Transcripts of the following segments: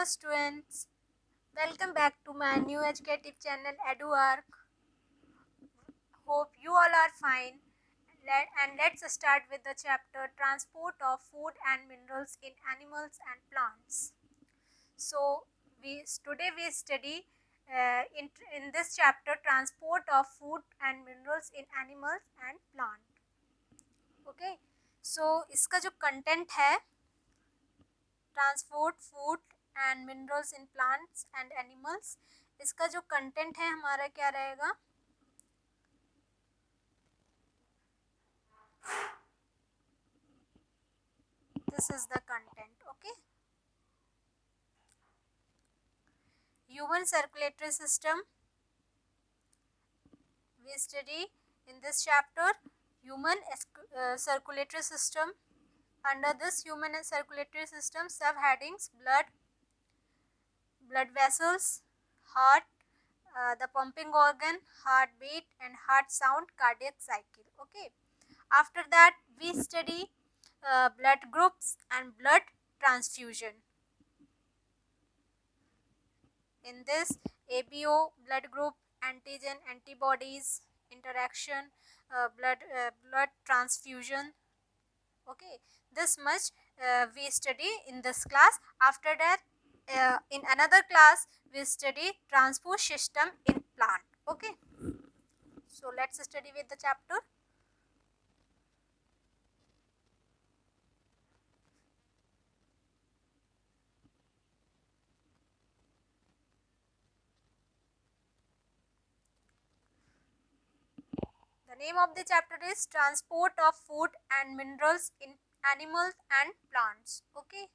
students, welcome back to my new educative channel EduArc. Hope you all are fine. Let's start with the chapter Transport of Food and Minerals in Animals and Plants. So today we study in this chapter Transport of Food and Minerals in Animals and Plant. Okay, so इसका जो content है transport food and minerals in plants and animals, इसका जो content है हमारा क्या रहेगा? This is the content. Okay, human circulatory system we study in this chapter human circulatory system. Under this human circulatory system subheadings: blood vessels, heart, the pumping organ, heartbeat and heart sound, cardiac cycle. Okay, after that we study blood groups and blood transfusion. In this, ABO blood group, antigen antibodies interaction, blood transfusion. Okay, this much we study in this class. After that, in another class we study transport system in plant. Okay, so let's study with the chapter. The name of the chapter is Transport of Food and Minerals in Animals and Plants. Okay,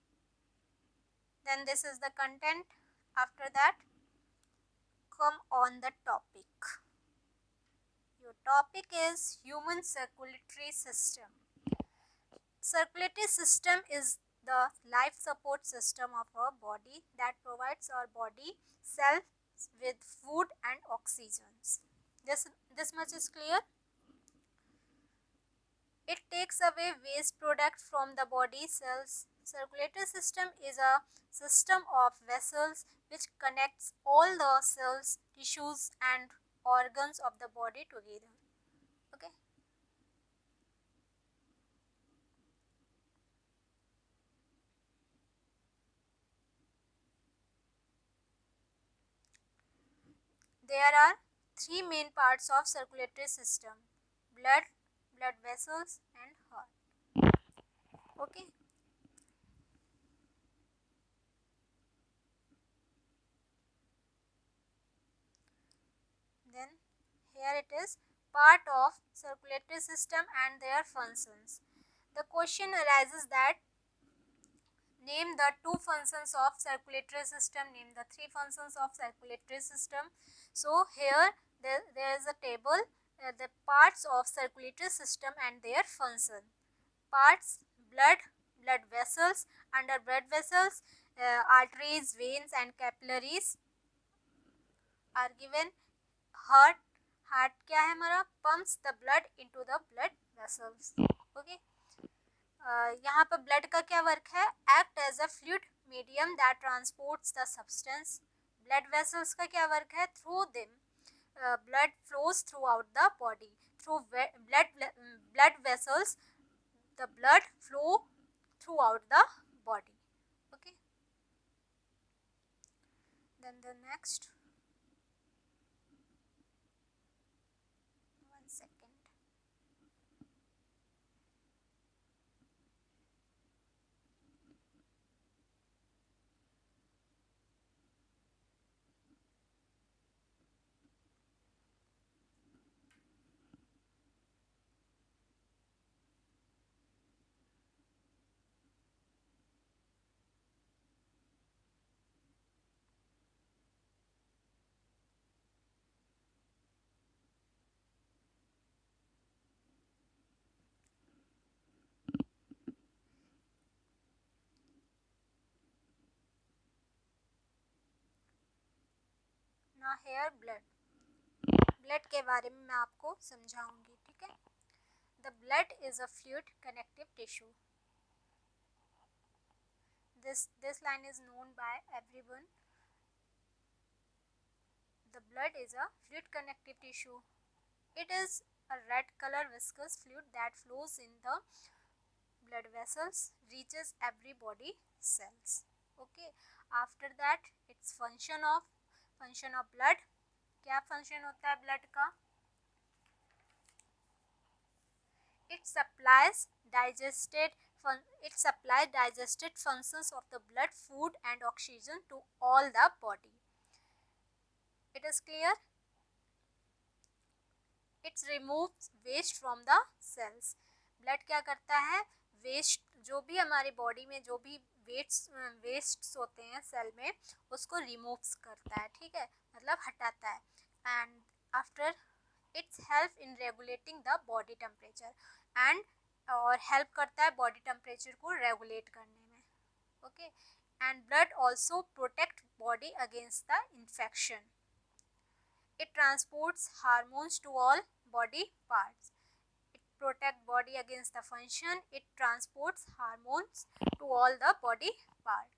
then this is the content. After that, come on the topic. Your topic is human circulatory system. Circulatory system is the life support system of our body that provides our body cells with food and oxygens. This much is clear. It takes away waste products from the body cells. Circulatory system is a system of vessels which connects all the cells, tissues and organs of the body together. Okay. There are three main parts of circulatory system: blood, blood vessels and heart. Okay. Then here it is, part of circulatory system and their functions. The question arises that name the two functions of circulatory system, name the three functions of circulatory system. So here there is a table, the parts of circulatory system and their function. Parts: blood, blood vessels. Under blood vessels, arteries, veins and capillaries are given. Heart, heart क्या है हमारा? Pumps the blood into the blood vessels. Okay. यहाँ पर blood का क्या work है? Act as a fluid medium that transports the substance. Blood vessels का क्या वर्क है? Through them blood flows throughout the body. Through blood vessels, the blood flow throughout the body. Okay, then the next, one second. Now here blood के बारे में मैं आपको समझाऊंगी. ठीक है. The blood is a fluid connective tissue. This line is known by everyone. The blood is a fluid connective tissue. It is a red color viscous fluid that flows in the blood vessels, reaches every body cells. Okay, after that its function of blood. क्या function होता है blood का? It supplies digested it supplies digested functions of the blood, food and oxygen to all the body. It is clear? It removes waste from the cells. Blood क्या करता है? Waste, जो भी हमारी बॉडी में जो भी वेस्ट्स होते हैं सेल में, उसको रिमूव्स करता है, ठीक है, मतलब हटाता है. And after it's help in regulating the body temperature, and और हेल्प करता है बॉडी टेम्परेचर को रेगुलेट करने में. Okay, and blood also protect body against the infection. It transports hormones to all body parts. It protects body against the function. It transports hormones to all the body part.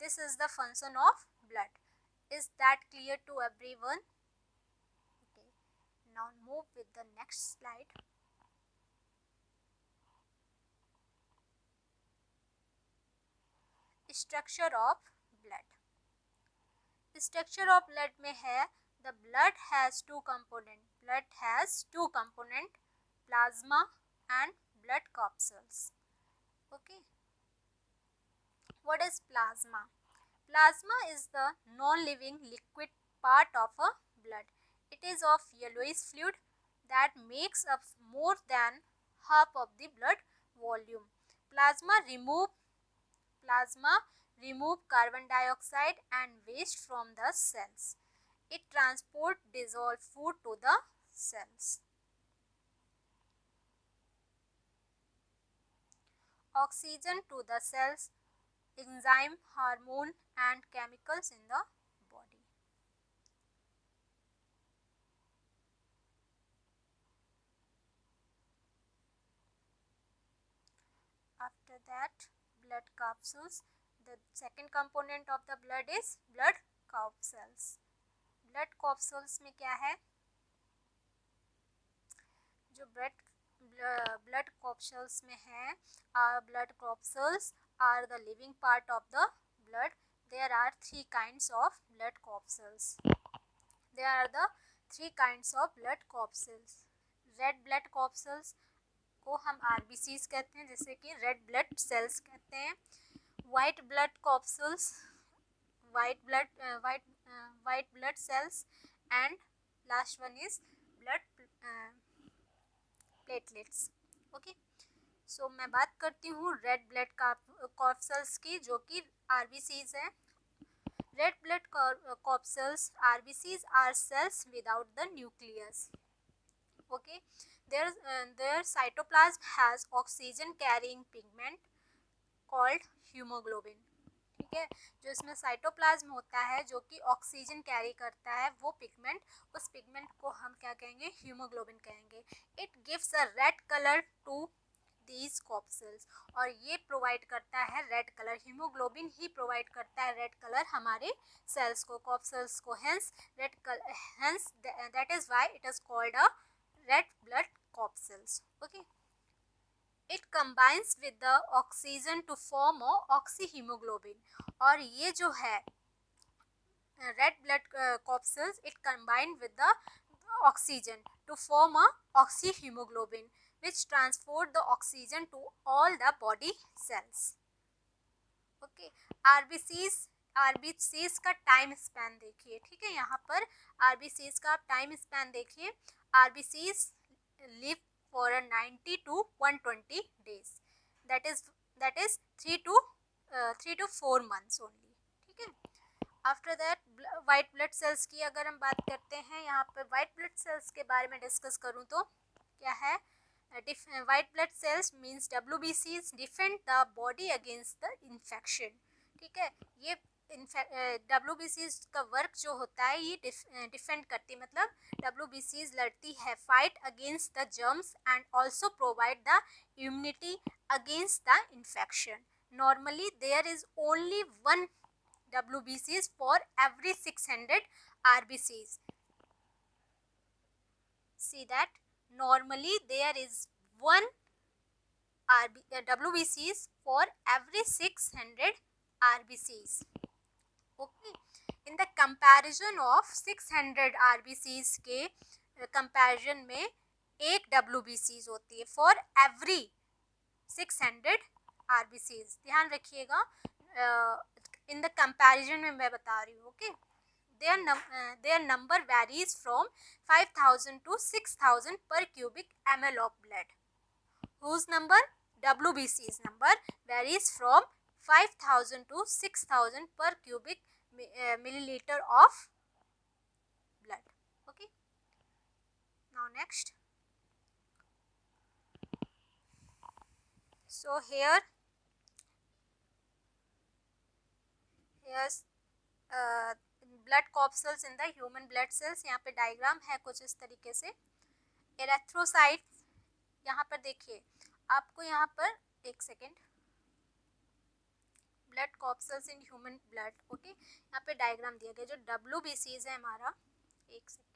This is the function of blood. Is that clear to everyone? Okay. Now move with the next slide. Structure of blood. Structure of blood में है, the blood has two component. Blood has two component, plasma and blood corpuscles. Okay, what is plasma? Plasma is the non-living liquid part of a blood. It is of yellowish fluid that makes up more than half of the blood volume. Plasma remove carbon dioxide and waste from the cells. It transport dissolved food to the cells. Oxygen to the cells, enzyme, hormone and chemicals in the body. After that, blood corpuscles. The second component of the blood is blood corpuscles. Blood corpuscles में क्या है? जो blood corpuscles में है, blood corpuscles are the living part of the blood. There are three kinds of blood corpuscles. There are the three kinds of blood corpuscles. Red blood corpuscles को हम RBCs कहते हैं, जैसे कि रेड ब्लड सेल्स कहते हैं. White blood corpuscles, white blood cells, and last one is blood platelets. Okay, so मैं बात करती हूँ रेड ब्लड corpuscles की, जो कि RBCs है. Red blood corpuscles, RBCs, are cells without the nucleus. Okay, their cytoplasm has oxygen carrying pigment called hemoglobin. ठीक है, जो इसमें साइटोप्लाज्म होता है जो कि ऑक्सीजन कैरी करता है, वो पिगमेंट, उस पिगमेंट को हम क्या कहेंगे? हीमोग्लोबिन कहेंगे. It gives a red colour to these corpuscles, और ये प्रोवाइड करता है रेड कलर. हीमोग्लोबिन ही प्रोवाइड करता है रेड कलर हमारे सेल्स को, कॉप्सल्स को. Hence red colour, hence that is why it is called a red blood corpuscles. Okay, it combines with the oxygen to form oxyhaemoglobin. और ये जो है red blood corpuscles, it combine with the oxygen to form oxyhaemoglobin which transport the oxygen to all the body cells. Okay, RBCs का time span देखिए. ठीक है, यहाँ पर RBCs का टाइम स्पैन देखिए. RBCs live for a 90 to 120 days. That is 3 to 4 months only. ठीक है. After that white blood cells की अगर हम बात करते हैं, यहाँ पर वाइट ब्लड सेल्स के बारे में डिस्कस करूँ तो क्या है? White blood cells means WBCs defend the body against the infection. ठीक है, ये WBCs का वर्क जो होता है ये डिफेंड करती है, मतलब WBCs लड़ती है, fight against the germs and also provide the immunity against the infection. normally there is only one WBCs for every 600 RBCs. See that normally there is one WBCs for every 600 RBCs. Okay, in the comparison of 600 RBCs के comparison में एक WBCs होती है for every 600 RBCs. ध्यान रखिएगा, इन the comparison में मैं बता रही हूँ. Okay, their number varies from 5000 to 6000 per cubic ml of blood. Whose number? WBC's number varies from 5000 to 6000 per cubic milliliter of blood. Okay, now next. So here's blood corpuscles in the human blood cells. यहाँ पे diagram है कुछ इस तरीके से. Erythrocytes, यहाँ पर देखिए आपको, यहाँ पर एक second, blood corpuscles in human blood. Okay, यहाँ पे डायग्राम दिया गया जो WBCs है हमारा. एक सेकेंड,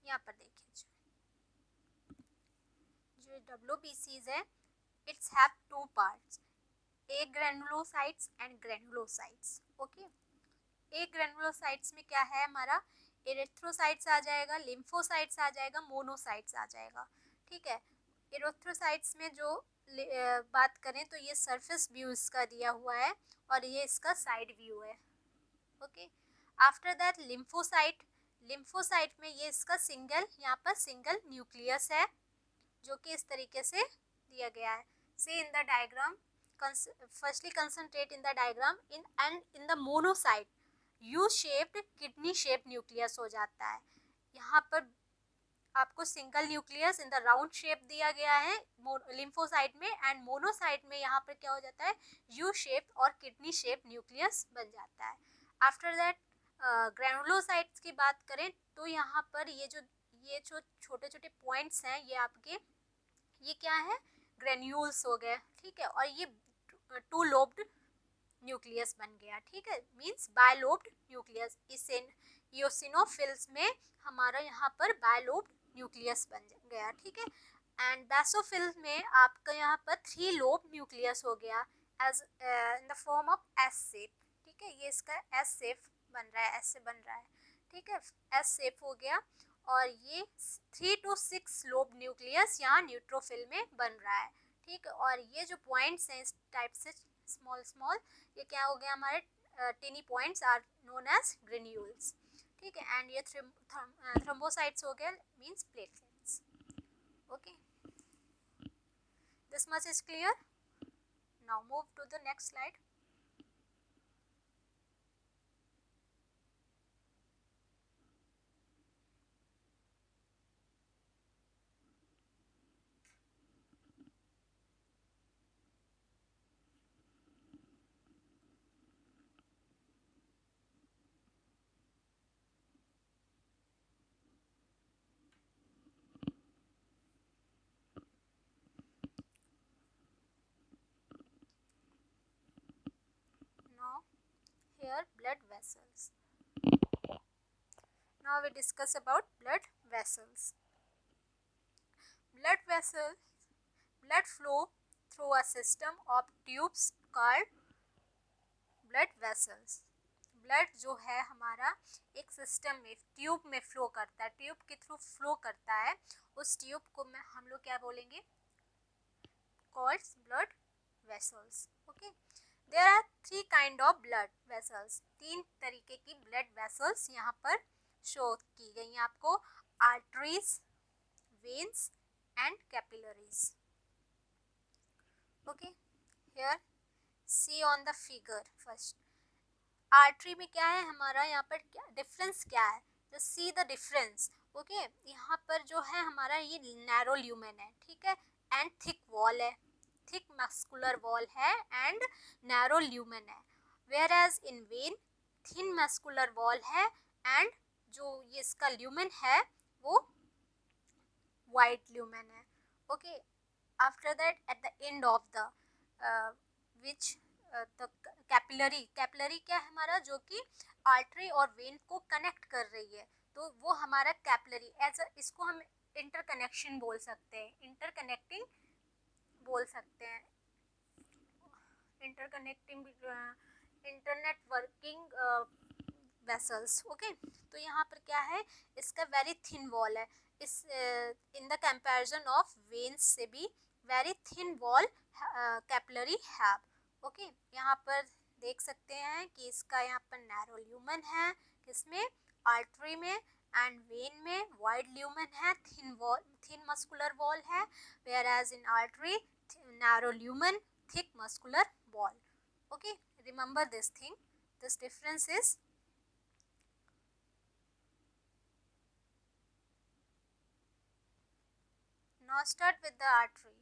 यहाँ पर देखिए जो WBCs है, it's have two parts, A granulocytes and granulocytes. Okay, A granulocytes में क्या है हमारा, एरिथ्रोसाइट्स आ जाएगा, लिम्फोसाइट्स आ जाएगा, मोनोसाइट्स आ जाएगा. ठीक है, एरिथ्रोसाइट्स में जो बात करें तो ये सरफेस व्यू इसका दिया हुआ है और ये इसका साइड व्यू है. Okay, after that lymphocyte. Lymphocyte में ये इसका सिंगल, यहाँ पर सिंगल न्यूक्लियस है जो कि इस तरीके से दिया गया है. See in the diagram, firstly concentrate in the diagram. In the monocyte U shaped kidney shape nucleus हो जाता है. यहाँ पर आपको single nucleus in the round shape दिया गया है लिम्फोसाइट में, एंड मोनोसाइट में यहाँ पर क्या हो जाता है, यू शेप और किडनी शेप न्यूक्लियस बन जाता है. आफ्टर दैट ग्रेनुलोसाइट्स की बात करें तो यहाँ पर ये जो छोटे छोटे पॉइंट्स हैं ये आपके, ये क्या है, ग्रेन्यूल्स हो गए. ठीक है, और ये टू लोब्ड न्यूक्लियस बन गया. ठीक है, मींस बायलोब्ड न्यूक्लियस. इस इयोसिनोफिल्स में हमारा यहाँ पर बायलोब्ड न्यूक्लियस बन गया. ठीक है, एंड बेसोफिल्स में आपका यहाँ पर 3 लोब न्यूक्लियस हो गया as in the form of S shape. ठीक है, ये इसका एस शेप बन रहा है, ऐसे बन रहा है. ठीक है, एस शेप हो गया. और ये 3 to 6 लोब न्यूक्लियस यहाँ न्यूट्रोफिल में बन रहा है. ठीक है, और ये जो पॉइंट्स हैं इस टाइप से स्मॉल स्मॉल, ये क्या हो गया हमारे tiny points are known as granules. ठीक है, एंड ये थ्रोम्बोसाइट्स हो गए, means platelets. Okay, this much is clear. Now move to the next slide. Here blood vessels. Now we discuss about blood vessels. Blood vessels, blood flow through a system of tubes called blood vessels. Blood जो है हमारा एक system में, tube में flow करता है, tube के through flow करता है. उस ट्यूब को हम लोग क्या बोलेंगे, called blood vessels. Okay, there are 3 kind of blood vessels. 3 तरीके की ब्लड वेसल्स यहाँ पर शो की गई हैं आपको, arteries, veins and capillaries. Okay, here see on the figure. First artery में क्या है हमारा, यहाँ पर क्या डिफरेंस क्या है, just see the difference. Okay, यहाँ पर जो है हमारा ये नैरो ल्यूमेन है, ठीक है, एंड थिक वॉल है, थिक मस्कुलर वॉल है एंड नैरो ल्यूमेन है, whereas in vein thin muscular wall है एंड जो ये इसका ल्यूमेन है वो वाइट ल्यूमेन है। Okay, after that at the end of the which the capillary क्या है हमारा, जो कि आर्टरी और वेन को कनेक्ट कर रही है, तो वो हमारा कैपिलरी एज इसको हम इंटरकनेक्शन बोल सकते हैं, इंटरकनेक्टिंग बोल सकते हैं, interconnecting internet working vessels. Okay, तो यहाँ पर क्या है, इसका वेरी थिन वॉल है, इस इन द कंपैरिजन ऑफ वेन्स से भी very thin wall capillary have. Okay, यहाँ पर देख सकते हैं कि इसका यहाँ पर नैरो ल्यूमेन है, किसमें, आर्टरी में, एंड वेन में वाइड ल्यूमेन है, थिन मस्कुलर वॉल है, whereas in artery narrow lumen, thick muscular wall. Okay, remember this thing, this difference is now start with the artery.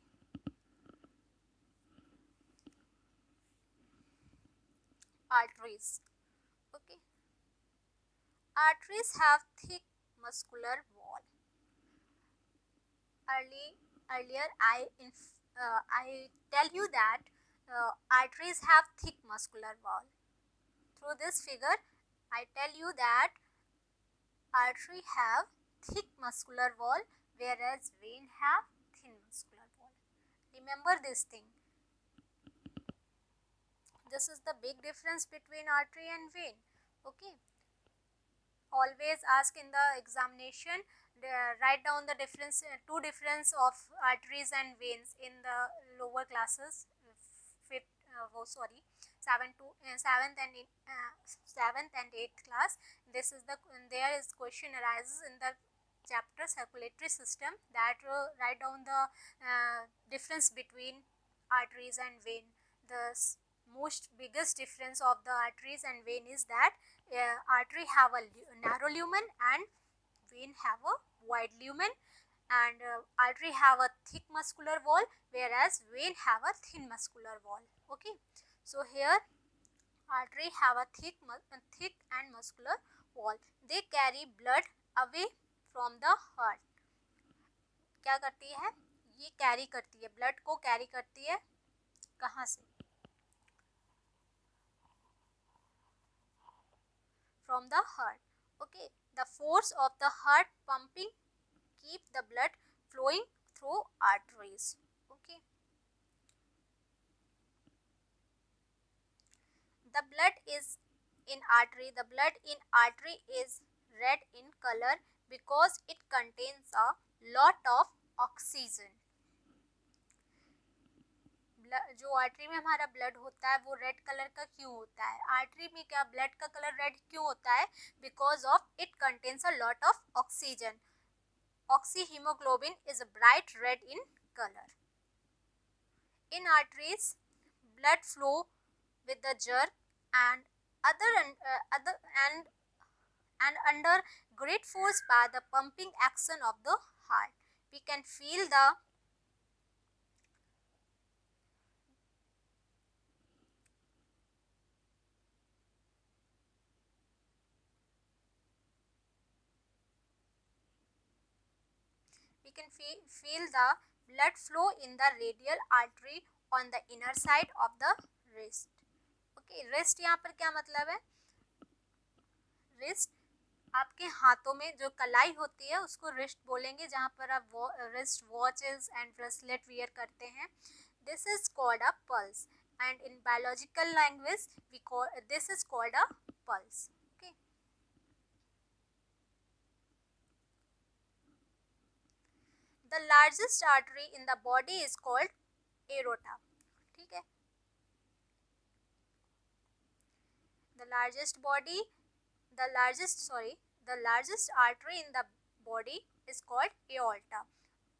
Arteries. Okay, arteries have thick muscular wall. Earlier I tell you that arteries have thick muscular wall. Through this figure I tell you that artery have thick muscular wall, whereas vein have thin muscular wall. Remember this thing. This is the big difference between artery and vein. Okay, always ask in the examination, write down the difference, two difference of arteries and veins in the lower classes, fifth sorry, 7th and 8th class. This is the, there is question arises in the chapter circulatory system, that write down the difference between arteries and vein. The most biggest difference of the arteries and vein is that artery have a narrow lumen and vein have a wide lumen, and artery have a thick muscular wall, whereas vein have a thin muscular wall. Okay, so here artery have a thick and muscular wall. They carry blood away from the heart. क्या करती है, ये carry करती है, blood को carry करती है, कहाँ से, from the heart. Okay, the force of the heart pumping keep the blood flowing through arteries. Okay, the blood is in artery, the blood in artery is red in color because it contains a lot of oxygen. जो artery में हमारा blood होता है वो red colour का क्यों होता है, आर्टरी में क्या ब्लड का कलर रेड क्यों होता है, because of it contains a lot of oxygen. Oxyhemoglobin is a bright red in color. In arteries, blood flow with the jerk and other and under great force by the pumping action of the heart. We can feel the feel the blood flow in the radial artery on the inner side of the wrist. Okay, wrist यहाँ पर क्या मतलब है, wrist आपके हाथों में जो कलाई होती है उसको रिस्ट बोलेंगे, जहाँ पर आप wrist watches and bracelet wear करते हैं. This is called a pulse, and in biological language we call this is called a pulse. Okay, the largest artery in the body is called aorta. ठीक है, the largest artery in the body is called aorta.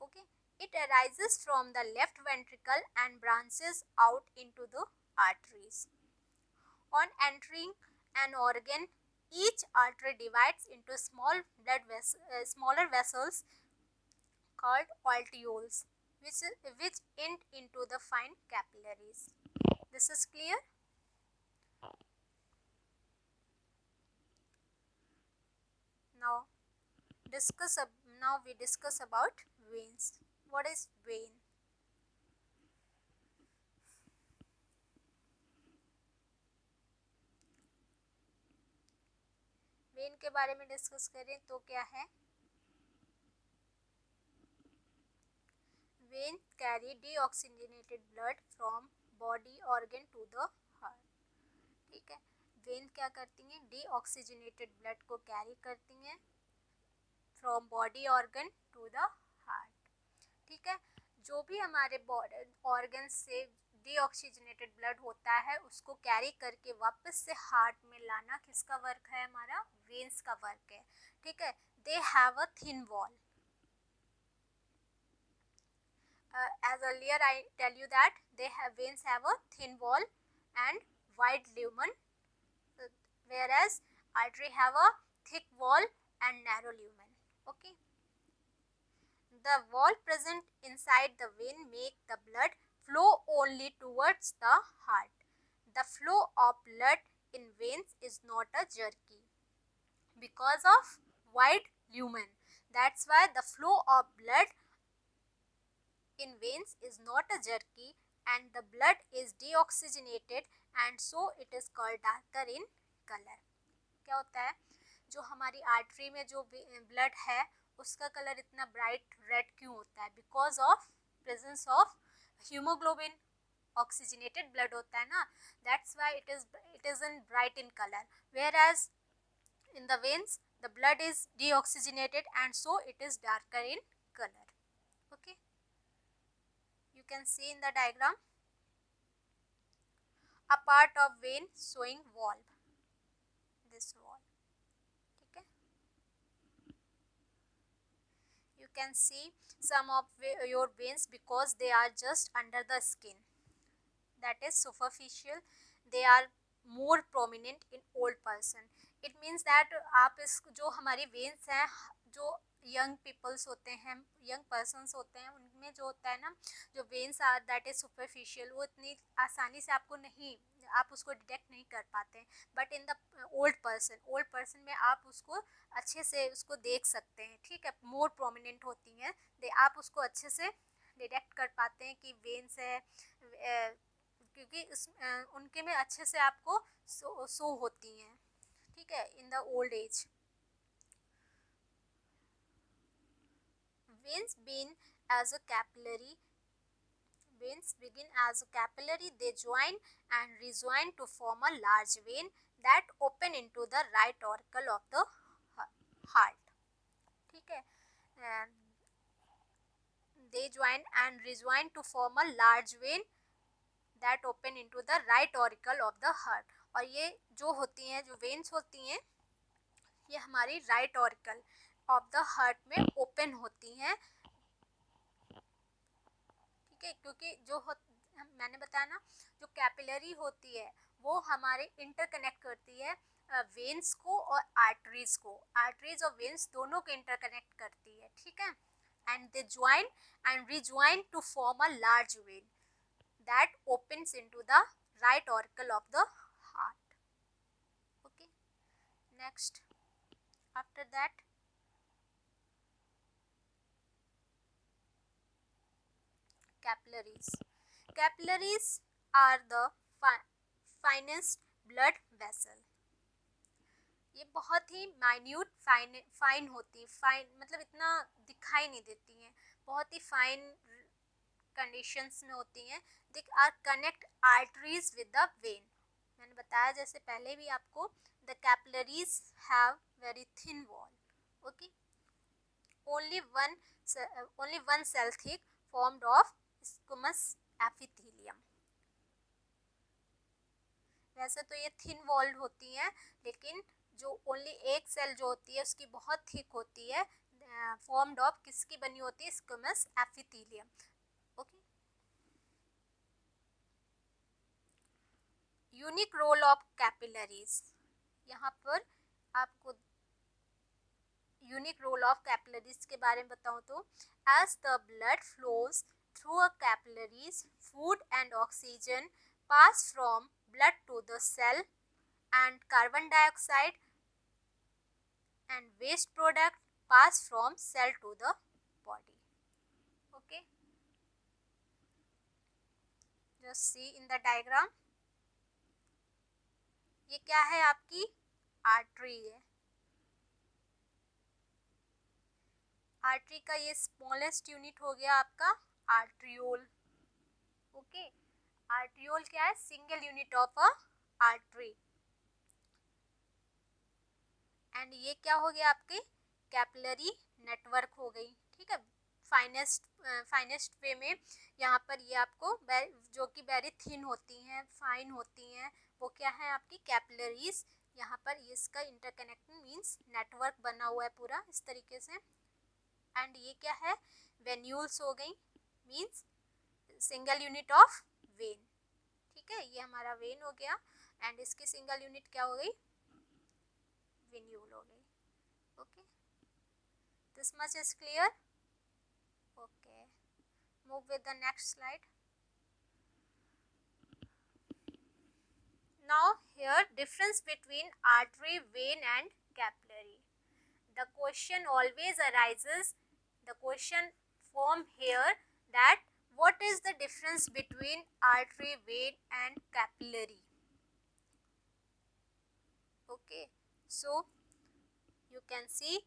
Okay, it arises from the left ventricle and branches out into the arteries. On entering an organ, each artery divides into smaller vessels called arterioles, which end into the fine capillaries. This is clear? Now we discuss about veins. What is vein? Vein के बारे में discuss करें तो क्या है? Vein carry deoxygenated blood from body organ to the heart. ठीक है, when क्या करती हैं? डीऑक्सीजनेटेड ब्लड को कैरी करती हैं from body organ to the heart. ठीक है, जो भी हमारे बॉडी ऑर्गन से डीऑक्सीजनेटेड ब्लड होता है उसको कैरी करके वापस से हार्ट में लाना किसका वर्क है? हमारा वेन्स का वर्क है. ठीक है, they have a thin wall. As earlier I tell you that veins have a thin wall and wide lumen, whereas artery have a thick wall and narrow lumen. Okay. The wall present inside the vein make the blood flow only towards the heart. The flow of blood in veins is not a jerky because of wide lumen. That's why the flow of blood in veins is not a jerky and the blood is deoxygenated and so it is called darker in color. क्या होता है? जो हमारी artery में जो blood है उसका colour इतना ब्राइट रेड क्यों होता है? Because of presence of haemoglobin. Oxygenated blood होता है ना, that's why it is in bright in colour, whereas in the veins the blood is deoxygenated and so it is darker in colour. Okay, you can see in the diagram a part of vein showing valve, this valve. Okay, you can see some of your veins because they are just under the skin, that is superficial. They are more prominent in old person. It means that आप इस जो हमारी veins हैं, जो young peoples होते हैं, young persons होते हैं, उनमें जो होता है ना, जो veins are that is superficial, वो इतनी आसानी से आपको नहीं, आप उसको डिटेक्ट नहीं कर पाते हैं. But in the old person में आप उसको अच्छे से उसको देख सकते हैं. ठीक है, मोर प्रोमिनेंट होती हैं, आप उसको अच्छे से डिटेक्ट कर पाते हैं कि वेन्स है, क्योंकि उनके में अच्छे से आपको शो होती हैं. ठीक है, in the old age. Veins begin as a capillary. They join and rejoin to form a large vein that open into the right auricle of the heart. ठीक है, they join and rejoin to form a large vein that open into the right auricle of the heart. और ये जो होती हैं, जो veins होती हैं, ये हमारी right auricle of the heart में ओपन होती हैं. ठीक है, क्योंकि जो मैंने बताया ना, जो कैपिलरी होती है वो हमारे इंटरकनेक्ट करती है वेन्स को और आर्टरीज को. आर्टरीज और वेन्स दोनों को इंटरकनेक्ट करती है. ठीक है, and they join and rejoin to form a large vein that opens into the right auricle of the heart. Okay, next after that capillaries. Capillaries are the finest blood vessel. ये बहुत ही minute fine होती, fine मतलब इतना दिखाई नहीं देती हैं, बहुत ही फाइन कंडीशंस में होती हैं. They are connect arteries with the vein. मैंने बताया जैसे पहले भी आपको, the capillaries have very thin wall. Okay, only one cell thick formed of squamous epithelium. वैसे तो ये थिन वॉल्ड होती हैं, लेकिन जो ओनली एक सेल जो होती है उसकी बहुत थिक होती है, फॉर्म्ड ऑफ किसकी बनी होती है? Squamous epithelium. Okay, unique role of capillaries. पर आपको यूनिक रोल ऑफ कैपिलरीज के बारे में बताऊं तो as the blood flows through a capillaries food and oxygen pass from blood to the cell and carbon dioxide and waste product pass from cell to the body. Okay, just see in the diagram. ये क्या है, आपकी artery है. Artery का ये smallest unit हो गया आपका आर्ट्रियोल. ओके, आर्ट्रियोल क्या है, single unit of a artery. And ये क्या हो गया, आपके कैपिलरी नेटवर्क हो गई. ठीक है, फाइनेस्ट वे में यहाँ पर ये आपको जो कि वेरी थिन होती हैं, फाइन होती हैं, वो क्या है आपकी कैपिलरीज. यहाँ पर इसका इंटरकनेक्टिंग मींस नेटवर्क बना हुआ है पूरा इस तरीके से. एंड ये क्या है, वेन्यूल्स हो गई, means single unit of when. ठीक है, ये हमारा वेन हो गया एंड इसकी सिंगल यूनिट क्या हो गई, वेन्यूल हो गई. Okay, this much is clear. Okay, move with the next slide. Now here difference between artery, vein and capillary. The question always arises, the question form here that what is the difference between artery, vein and capillary. Okay, so you can see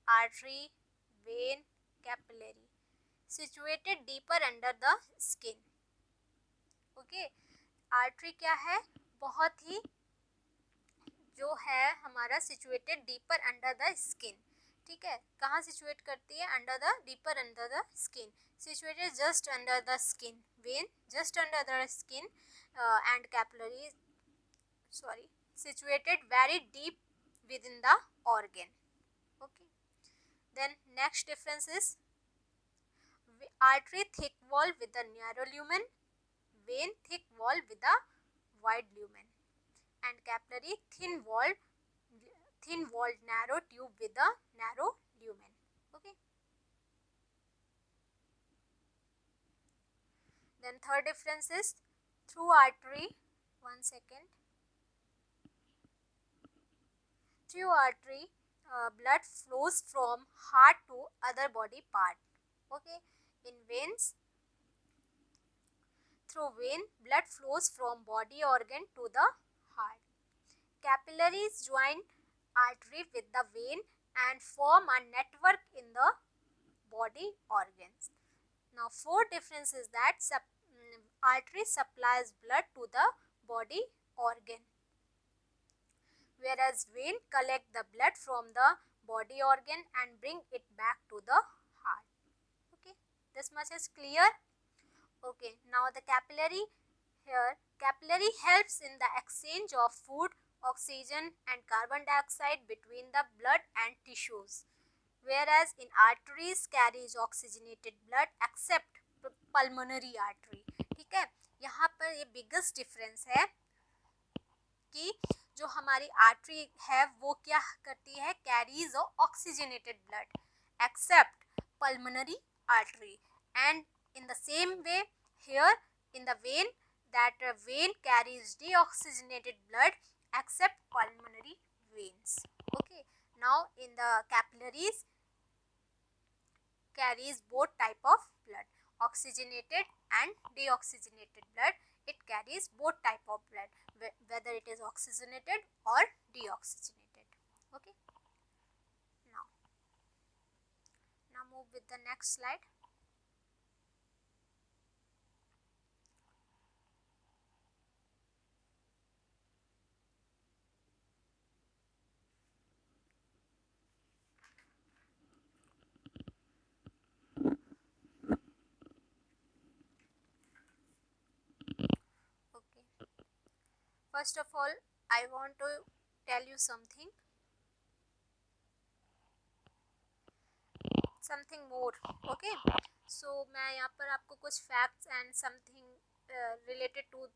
artery, vein, capillary situated deeper under the skin. Okay, artery क्या है, बहुत ही जो है हमारा situated deeper under the skin. ठीक है, कहाँ situate करती है, under the deeper under the skin. Situated just under the skin. When just under the skin and capillary situated very deep within the organ. Okay, then next difference is artery thick wall with a narrow lumen, vein thick wall with a wide lumen, and capillary thin walled narrow tube with a narrow lumen. Okay, then third difference is through artery, through artery blood flows from heart to other body part. Okay, in veins, through vein blood flows from body organ to the heart. Capillaries join artery with the vein and form a network in the body organs. Now fourth difference is that artery supplies blood to the body organ, whereas vein collect the blood from the body organ and bring it back to the heart. Okay, this much is clear. Okay, now the capillary. Here capillary helps in the exchange of food, oxygen and carbon dioxide between the blood and tissues, whereas in arteries carries oxygenated blood except pulmonary artery. ठीक है, यहाँ पर ये biggest difference है कि जो हमारी artery है वो क्या करती है, carries oxygenated blood accept pulmonary artery. And in the same way here in the when, that vein carries deoxygenated blood except pulmonary veins. Okay, now in the capillaries carries both type of blood, oxygenated and deoxygenated blood. It carries both type of blood, whether it is oxygenated or deoxygenated. Okay, now move with the next slide. First of all, I want to tell you something more. Okay, so मैं यहाँ पर आपको कुछ facts and something related to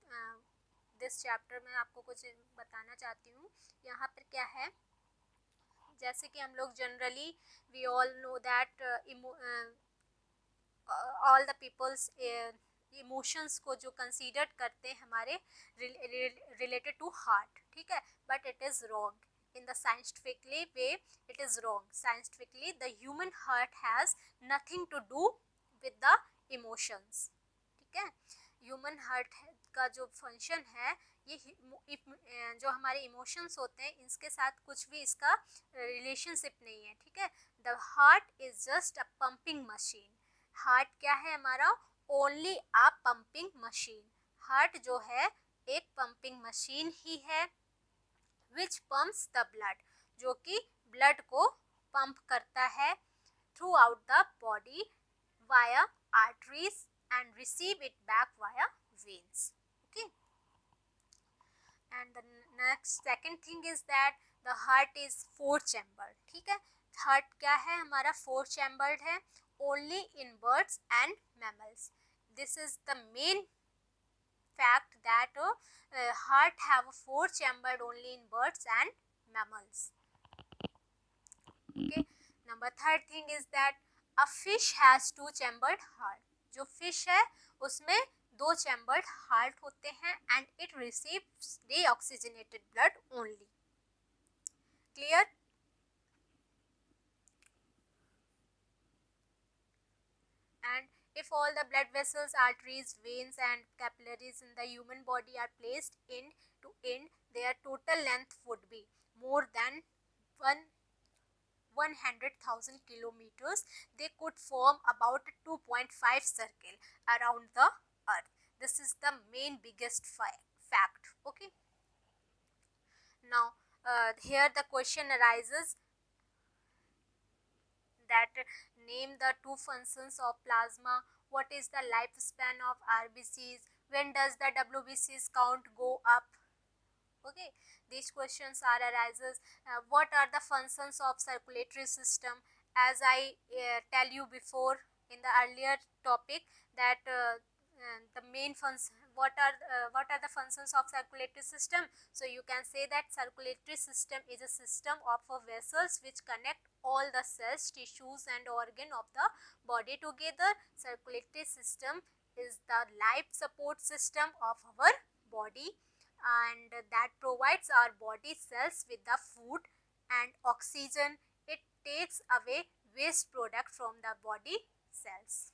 this chapter में आपको कुछ बताना चाहती हूँ। यहाँ पर क्या है, जैसे कि हम लोग generally we all know that all the peoples emotions को जो कंसीडर करते हैं हमारे रिलेटेड टू हार्ट, ठीक है, but it is wrong in the scientifically way. It is wrong. Scientifically the human heart has nothing to do with the emotions, ठीक है। Human heart का जो फंक्शन है ये जो हमारे इमोशंस होते हैं इसके साथ कुछ भी इसका रिलेशनशिप नहीं है, ठीक है। The heart is just a pumping machine. Heart क्या है हमारा, ओनली अ पंपिंग मशीन। हार्ट जो है एक पंपिंग मशीन ही है, विच पम्प्स द ब्लड, जो कि ब्लड को पंप करता है through out the body via arteries and receive it back via veins, okay. And the next second thing is that the heart is 4 chambered, ठीक है। Heart क्या है हमारा 4 चैम्बर्ड है, only in birds and mammals. This is the main fact that heart have 4 chambered only in birds and mammals, okay। number third thing is that a fish has 2 chambered heart। जो fish है उसमें 2 chambered heart होते हैं and it receives deoxygenated blood only, clear। and if all the blood vessels, arteries, veins and capillaries in the human body are placed end to end, their total length would be more than 100,000 kilometers. They could form about 2.5 circle around the earth. This is the main biggest fact, okay। Now here the question arises that name the 2 functions of plasma, what is the lifespan of RBCs, when does the WBCs count go up, okay। These questions are arises. What are the functions of circulatory system, as I tell you before in the earlier topic that the main functions, what are the functions of circulatory system. So you can say that circulatory system is a system of vessels which connect all the cells, tissues and organ of the body together. Circulatory system is the life support system of our body and that provides our body cells with the food and oxygen. It takes away waste product from the body cells,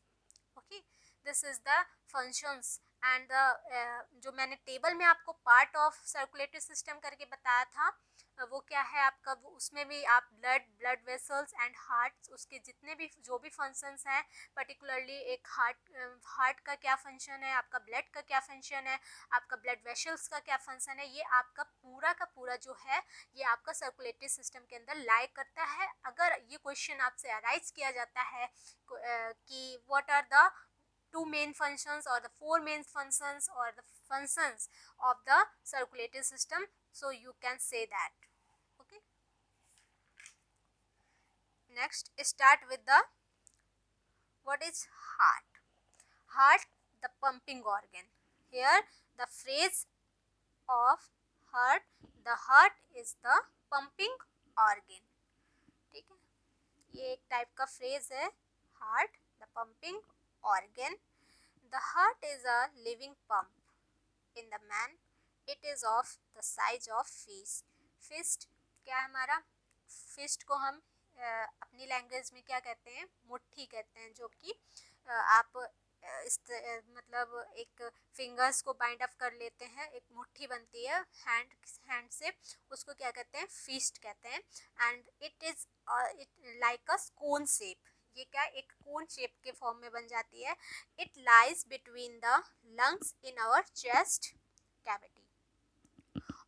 okay। This is the functions and the जो मैंने table में आपको part of circulatory system करके बताया था वो क्या है आपका, वो उसमें भी आप ब्लड वेसल्स एंड हार्ट, उसके जितने भी जो भी फंक्शंस हैं, पर्टिकुलरली एक हार्ट का क्या फंक्शन है, आपका ब्लड का क्या फंक्शन है, आपका ब्लड वेसल्स का क्या फंक्शन है, ये आपका पूरा जो है ये आपका सर्कुलेटरी सिस्टम के अंदर लाई करता है। अगर ये क्वेश्चन आपसे अराइज किया जाता है कि what are the 2 main functions or the 4 main functions or the functions of the circulatory system, so you can say that, okay। Next start with the what is heart. Heart, the pumping organ. Here the phrase of heart, the heart is the pumping organ, ठीक है। ये एक type का phrase है, heart the pumping organ. The heart is a living pump in the man. It is of the size of fist. Fist क्या है हमारा, fist को हम अपनी लैंग्वेज में क्या कहते हैं, मुट्ठी कहते हैं, जो कि आप मतलब एक फिंगर्स को बाइंड अप कर लेते हैं, एक मुट्ठी बनती है हैंड से, उसको क्या कहते हैं, फिस्ट कहते हैं। And it is like a cone shape, ये क्या एक कोन शेप के फॉर्म में बन जाती है। It lies between the lungs in our chest cavity.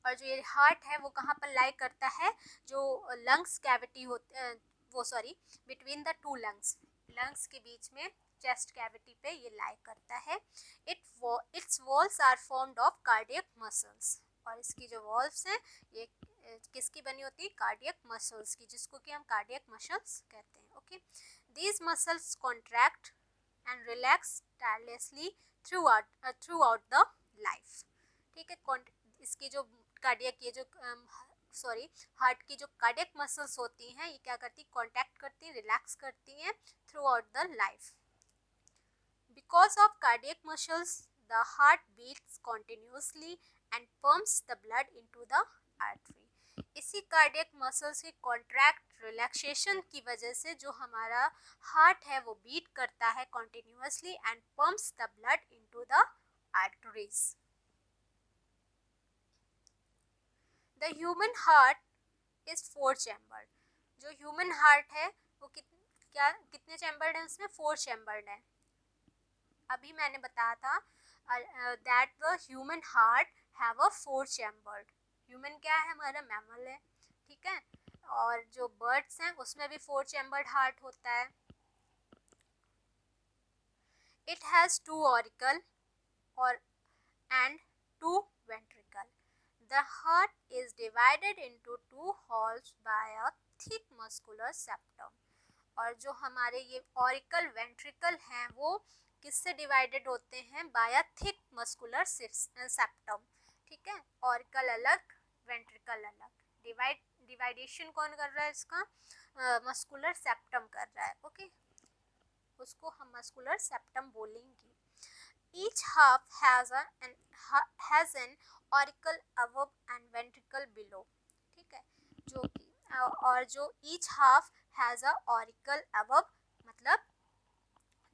और जो ये हार्ट है वो कहाँ पर लाई करता है, जो लंग्स कैविटी होते वो सॉरी बिटवीन द 2 लंग्स के बीच में चेस्ट कैविटी पे ये लाई करता है। Its walls are formed of cardiac muscles, और इसकी जो वॉल्स हैं ये किसकी बनी होती है, कार्डियक मसल्स की, जिसको कि हम कार्डियक मसल्स कहते हैं, okay. These muscles contract and relax tirelessly throughout the life, ठीक है। इसकी जो कार्डियक ये जो हार्ट की जो कार्डियक मसल्स होती हैं ये क्या करती, कॉन्टैक्ट करती हैं, रिलैक्स करती हैं throughout the life. Because of cardiac muscles the heart beats continuously and pumps the blood into the artery. इसी कार्डियक मसल्स की कॉन्ट्रैक्ट रिलैक्सेशन की वजह से जो हमारा हार्ट है वो बीट करता है continuously and pumps the blood into the arteries. The human heart is 4 chambered. जो ह्यूमन हार्ट है वो कितने चैम्बर्ड है, उसमें 4 चैम्बर्ड है। अभी मैंने बताया था that the human heart have a 4 chambered. Human क्या है, हमारा मैमल है, ठीक है। और जो बर्ड्स हैं उसमें भी 4 चैम्बर्ड हार्ट होता है। इट हैज 2 ऑरिकल और and 2 ventricle. The heart is divided into 2 halves by a thick muscular septum. और जो हमारे ये ऑरिकल वेंट्रिकल हैं वो किससे डिवाइडेड होते हैं, by a thick muscular septum, ठीक है। ऑरिकल अलग, वेंट्रिकल अलग। डिवाइडेशन कौन कर रहा है इसका, मस्कुलर सेप्टम कर रहा है, ओके। उसको हम मस्कुलर सेप्टम बोलेंगे। Each half has an auricle above and ventricle below, ठीक है। जो और जो each half has a auricle above, मतलब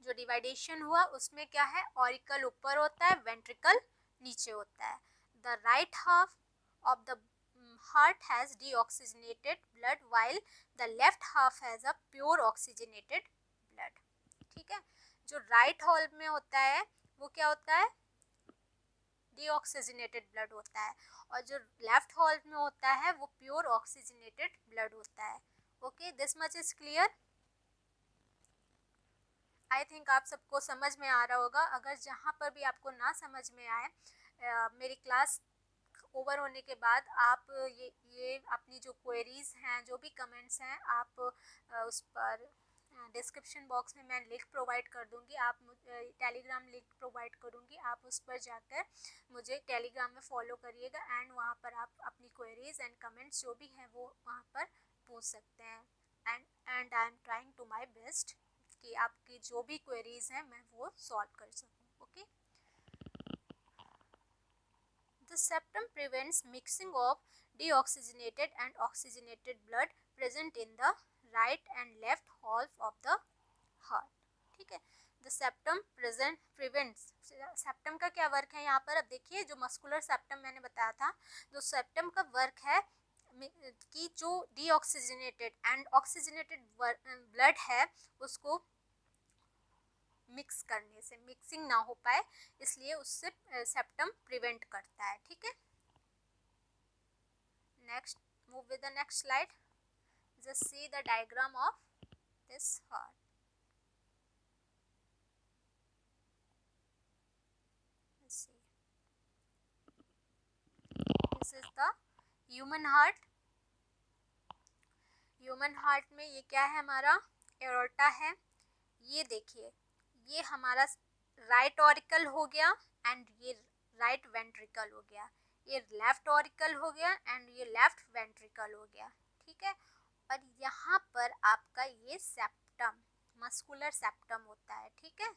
जो डिवाइडेशन हुआ उसमें क्या है, ऑरिकल ऊपर होता है, वेंट्रिकल नीचे होता है। The right half of the heart has deoxygenated blood while the left half has a pure oxygenated blood, ठीक है। जो राइट हॉल में होता है वो क्या होता है, डीऑक्सीजनेटेड ब्लड होता है, और जो लेफ्ट हॉल में होता है वो प्योर ऑक्सीजनेटेड ब्लड होता है, okay. This much is clear. I think आप सबको समझ में आ रहा होगा। अगर जहाँ पर भी आपको ना समझ में आए, मेरी क्लास ओवर होने के बाद आप ये अपनी जो क्वेरीज हैं, जो भी कमेंट्स हैं, आप उस पर डिस्क्रिप्शन बॉक्स में मैं लिंक प्रोवाइड कर दूंगी, आप टेलीग्राम लिंक प्रोवाइड करूंगी, आप उस पर जाकर मुझे टेलीग्राम में फॉलो करिएगा एंड वहाँ पर आप अपनी क्वेरीज एंड कमेंट्स जो भी हैं वो वहाँ पर पूछ सकते हैं। And I am trying to my best कि आपकी जो भी क्वेरीज हैं मैं वो सॉल्व कर सकूँ, okay. The septum prevents mixing of deoxygenated and oxygenated blood present in the right and left half of the heart, ठीक है। The septum prevents, सेप्टम का क्या वर्क है यहाँ पर, अब देखिए जो मस्कुलर सेप्टम मैंने बताया था, जो सेप्टम का वर्क है कि जो डीऑक्सीजनेटेड एंड ऑक्सीजनेटेड ब्लड है उसको मिक्स करने से, मिक्सिंग ना हो पाए, इसलिए उससे सेप्टम प्रिवेंट करता है, ठीक है। Next, move with the next slide. Just see the diagram of this heart. This is the human heart. Human heart में ये क्या है, हमारा एरोटा है। ये देखिए, ये हमारा राइट ऑरिकल हो गया एंड ये राइट वेंट्रिकल हो गया, ये लेफ्ट ऑरिकल हो गया एंड ये लेफ्ट वेंट्रिकल हो गया, ठीक है। और यहाँ पर आपका ये सेप्टम, मस्कुलर सेप्टम होता है, ठीक है।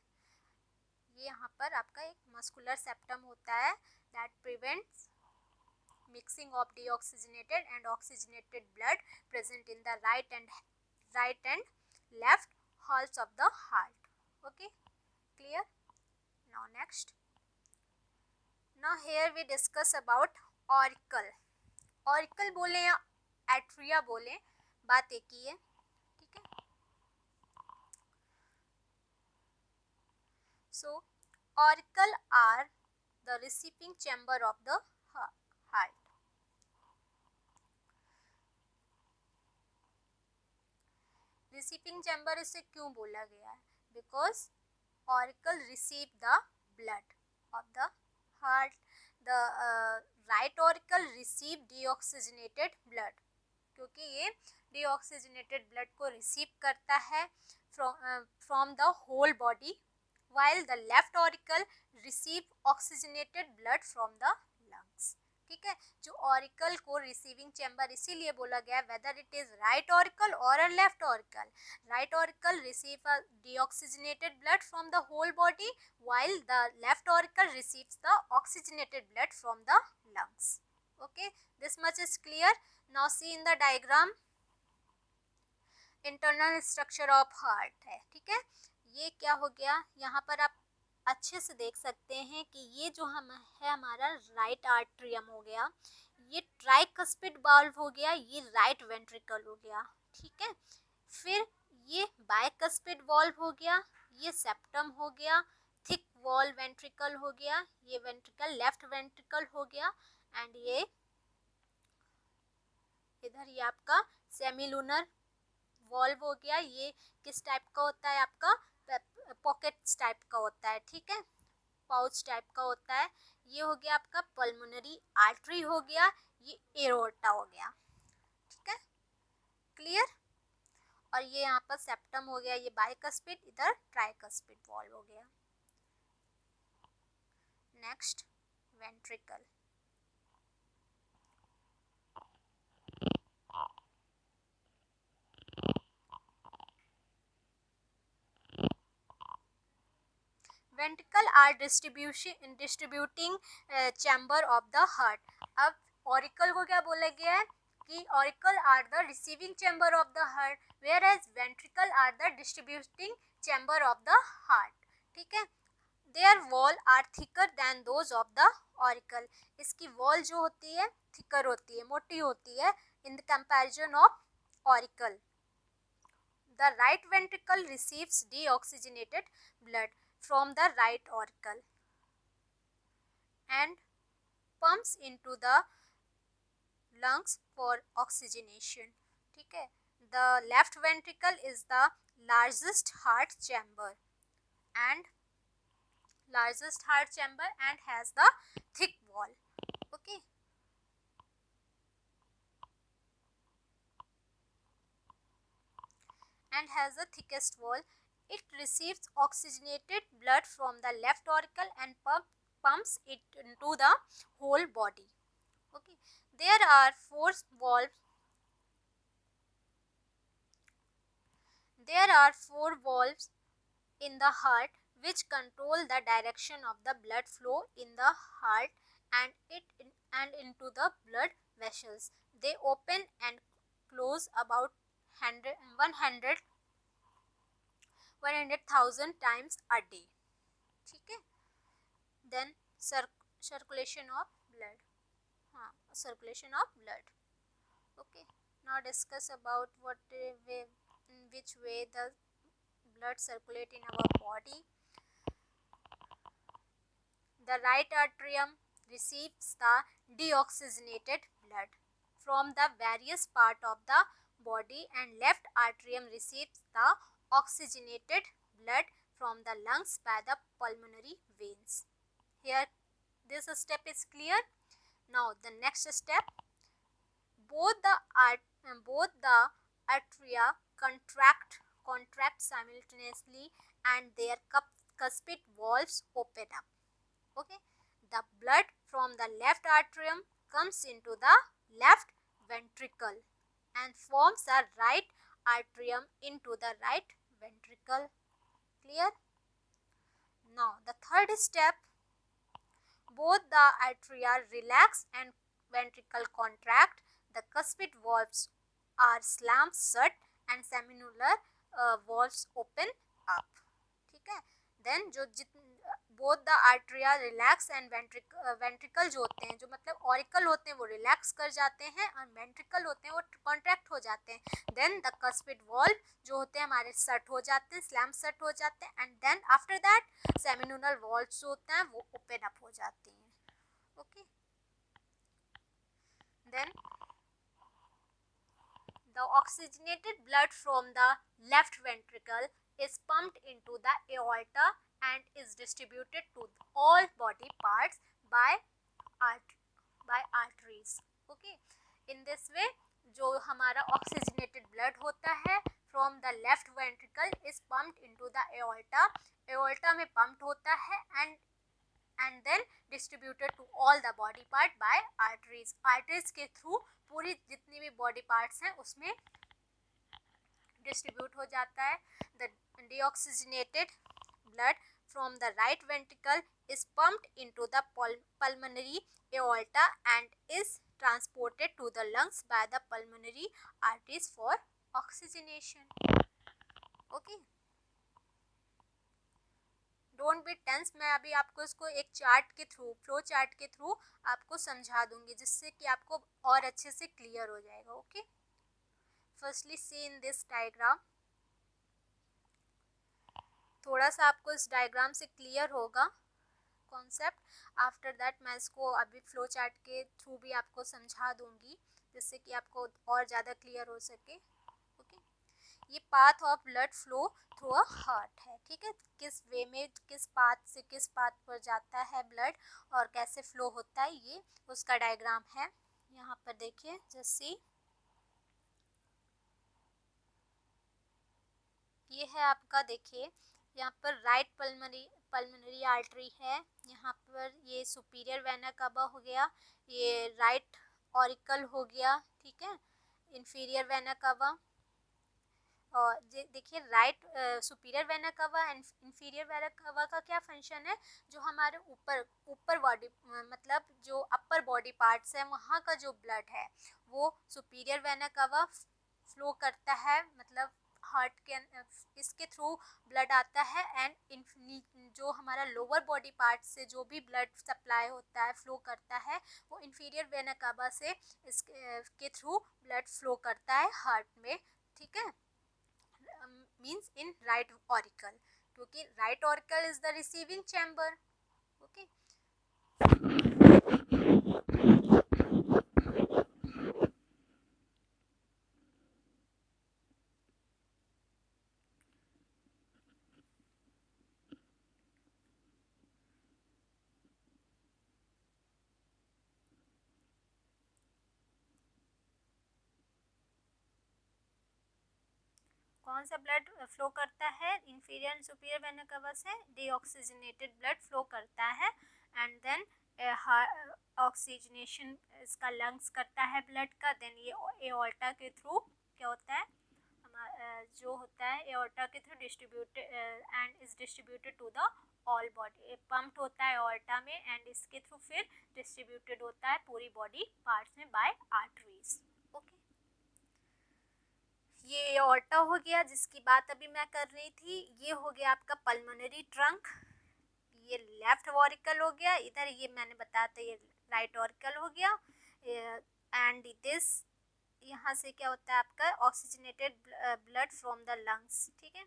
ये यहाँ पर आपका एक मस्कुलर सेप्टम होता है that prevents mixing of deoxygenated and oxygenated blood present in the right and left halves of the heart, okay, clear। Now next, now here we discuss about auricle। auricle बोले या atria बोले, बात एक ही है, ठीक है। So auricle are the receiving chamber of the heart। Receiving chamber इसे क्यों बोला गया है, because auricle receive the blood of the heart. The right auricle receive deoxygenated blood, क्योंकि ये डीऑक्सीजनेटेड ब्लड को रिसीव करता है from the whole body, while the left auricle receive oxygenated blood from the ठीक है। जो ऑरिकल को receiving chamber इसीलिए बोला गया whether it is right auricle और a left auricle. Right auricle receive a deoxygenated blood from the whole body while the left auricle receives the oxygenated blood from the lungs. Okay, this much is clear. Now see in the diagram internal structure of heart है। ठीक है, ये क्या हो गया, यहाँ पर आप अच्छे से देख सकते हैं कि ये जो हम है हमारा राइट आर्ट्रियम हो गया, ये ट्राइकस्पिड वाल्व हो गया, ये राइट वेंट्रिकल हो गया। ठीक है, फिर ये बाइकस्पिड वाल्व हो गया, ये सेप्टम हो गया, थिक वॉल वेंट्रिकल हो गया, ये वेंट्रिकल लेफ्ट वेंट्रिकल हो गया, एंड ये इधर ये आपका सेमिलुनर वॉल्व हो गया। ये किस टाइप का होता है, आपका पॉकेट्स टाइप का होता है। ठीक है, पाउच टाइप का होता है। ये हो गया आपका पल्मोनरी आर्टरी हो गया, ये एरोर्टा हो गया। ठीक है, क्लियर। और ये यहाँ पर सेप्टम हो गया, ये बाइकस्पिड, इधर ट्राइकस्पिड वॉल्व हो गया। Next ventricle. Ventricle are distributing chamber of the heart. अब ऑरिकल को क्या बोला गया है कि auricle are the receiving chamber of the heart, whereas ventricle are the distributing chamber of the heart. ठीक है, their wall are thicker than those of the auricle. इसकी वॉल जो होती है थिकर होती है, मोटी होती है in the comparison of auricle. The right ventricle receives deoxygenated blood from the right auricle and pumps into the lungs for oxygenation. ठीक है, the left ventricle is the largest heart chamber and has the thick wall. Okay, and has the thickest wall. It receives oxygenated blood from the left auricle and pumps it into the whole body. Okay, there are four valves in the heart which control the direction of the blood flow in the heart and into the blood vessels. They open and close about 100,000 times a day. ठीक है, then circulation of blood. Circulation of blood. Okay, now discuss about in which way the blood circulate in our body. The right atrium receives the deoxygenated blood from the various part of the body and left atrium receives the oxygenated blood from the lungs by the pulmonary veins. Here this step is clear. Now the next step, both the atria contract simultaneously and their cuspid valves open up. Okay, the blood from the left atrium comes into the left ventricle and forms a right atrium into the right ventricle. Clear. Now the third step, both the atria relax and ventricle contract, the cuspid valves are slammed shut and semilunar valves open up. ठीक है, then जो both the atria relax and ventricle जो होते हैं, जो मतलब auricle होते हैं वो रिलैक्स कर जाते हैं और वेंट्रिकल होते हैं वो कॉन्ट्रैक्ट हो जाते हैं। देन द कस्पिड वॉल्व जो होते हैं हमारे सट हो जाते हैं, स्लैम सट हो जाते हैं, and then after that semilunar valve जो होते हैं वो ओपन अप हो जाते हैं। Okay, then the oxygenated blood from the left ventricle is pumped into the aorta and is distributed to all body parts by arteries. Okay, in this way जो हमारा oxygenated blood होता है from the left ventricle is pumped into the aorta में pumped होता है and then distributed to all the body part by arteries. Arteries के through पूरी जितनी भी बॉडी पार्ट्स हैं उसमें डिस्ट्रीब्यूट हो जाता है। The deoxygenated blood from the right ventricle is pumped into the pulmonary aorta and is transported to the lungs by the pulmonary arteries for oxygenation. Okay, don't be tense. मैं अभी आपको इसको एक चार्ट के through, flow chart के through आपको समझा दूंगी, जिससे कि आपको और अच्छे से क्लियर हो जाएगा। Okay, firstly see in this diagram. थोड़ा सा आपको इस डायग्राम से क्लियर होगा कॉन्सेप्ट। आफ्टर दैट मैं इसको अभी फ्लो चार्ट के थ्रू भी आपको समझा दूंगी, जिससे कि आपको और ज़्यादा क्लियर हो सके। ओके, ये path of blood flow through a heart है। ठीक है, किस वे में, किस पाथ से किस पाथ पर जाता है ब्लड और कैसे फ्लो होता है, ये उसका डायग्राम है। यहाँ पर देखिए, जैसे ये है आपका, देखिए यहाँ पर राइट पल्मोनरी आर्टरी है। यहाँ पर ये सुपीरियर वेना कवा हो गया, ये राइट ऑरिकल हो गया। ठीक है, इंफीरियर वेना कवा। और देखिए राइट सुपीरियर वेना कवा एंड इंफीरियर वेना कवा का क्या फंक्शन है, जो हमारे ऊपर बॉडी मतलब जो अपर बॉडी पार्ट्स है वहाँ का जो ब्लड है वो सुपीरियर वेना कवा फ्लो करता है, मतलब हार्ट के इसके थ्रू ब्लड आता है। एंड जो हमारा लोअर बॉडी पार्ट से जो भी ब्लड सप्लाई होता है, फ्लो करता है, वो इंफीरियर वेना कवा से इसके थ्रू ब्लड फ्लो करता है हार्ट में। ठीक है, means in right auricle, क्योंकि right auricle is the receiving chamber. Okay, कौन सा ब्लड फ्लो करता है, इंफीरियर एंड सुपीरियर वेना कवा से डीऑक्सीजनेटेड ब्लड फ्लो करता है। एंड देन ऑक्सीजनेशन इसका लंग्स करता है ब्लड का। देन ये एओर्टा के थ्रू क्या होता है, जो होता है एओर्टा के through distributed and is distributed to the all body, pumped होता है एओर्टा में एंड इसके थ्रू फिर डिस्ट्रीब्यूटेड होता है पूरी बॉडी पार्ट्स में बाय आर्टरीज। ओके, ये एओर्टा हो गया जिसकी बात अभी मैं कर रही थी। ये हो गया आपका पल्मोनरी ट्रंक, ये लेफ्ट ऑरिकल हो गया। इधर ये मैंने बताया था, ये राइट ऑरिकल हो गया। एंड दिस यहाँ से क्या होता है आपका oxygenated blood from the lungs. ठीक है,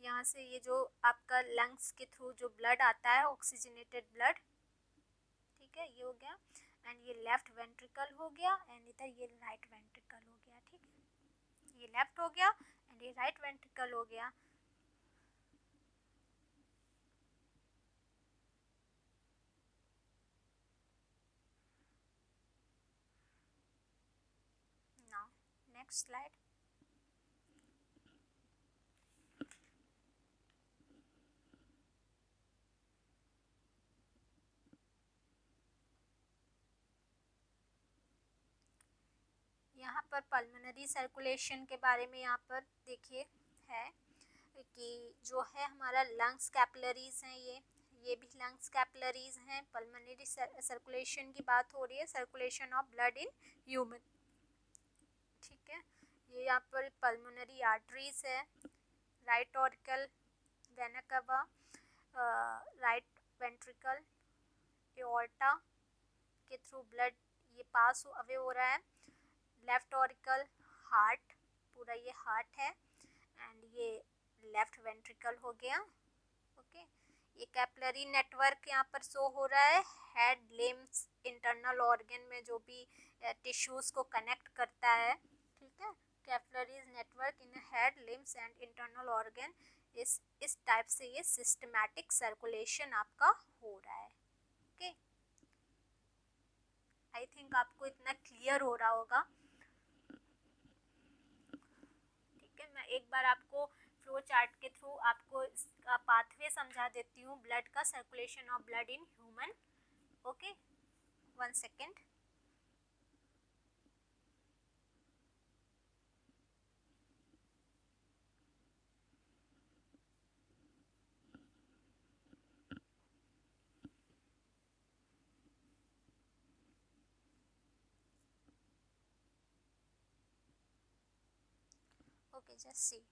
यहाँ से ये जो आपका लंग्स के थ्रू जो ब्लड आता है ऑक्सीजनेटेड ब्लड। ठीक है, ये हो गया। एंड ये लेफ्ट वेंट्रिकल हो गया एंड इधर ये राइट वेंट्रिकल हो गया। ठीक है, ये लेफ्ट हो गया एंड ये राइट वेंट्रिकल हो गया। Now next slide. यहाँ पर पल्मोनरी सर्कुलेशन के बारे में यहाँ पर देखिए है कि जो है हमारा लंग्स कैपिलरीज हैं, ये भी लंग्स कैपिलरीज हैं। पल्मोनरी सर्कुलेशन की बात हो रही है, circulation of blood in human. ठीक है, ये यहाँ पर पल्मोनरी आर्टरीज है, राइट ऑरिकल, वेना कवा, राइट वेंट्रिकल, एओर्टा के थ्रू ब्लड ये पास अवे हो रहा है। लेफ्ट ऑरिकल, हार्ट, पूरा ये हार्ट है एंड ये लेफ्ट वेंट्रिकल हो गया। ओके, ये कैपिलरी नेटवर्क यहाँ पर शो हो रहा है, हेड, लिम्स, इंटरनल ऑर्गन में जो भी टिश्यूज को कनेक्ट करता है। ठीक है, capillaries network in head, limbs and internal organ. इस टाइप से ये सिस्टमैटिक सर्कुलेशन आपका हो रहा है। ओके, आई थिंक आपको इतना क्लियर हो रहा होगा। ठीक है, मैं एक बार आपको फ्लो चार्ट के थ्रू आपको इसका पाथवे समझा देती हूँ ब्लड का, circulation of blood in human. Okay, 1 second. Okay, just see.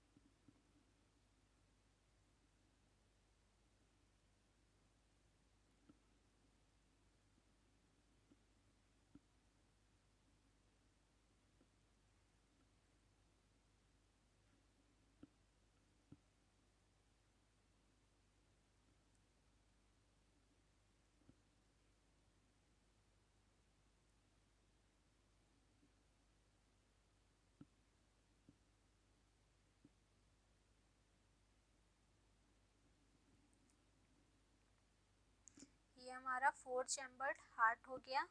ये हमारा 4 चैम्बर्ड हार्ट हो गया,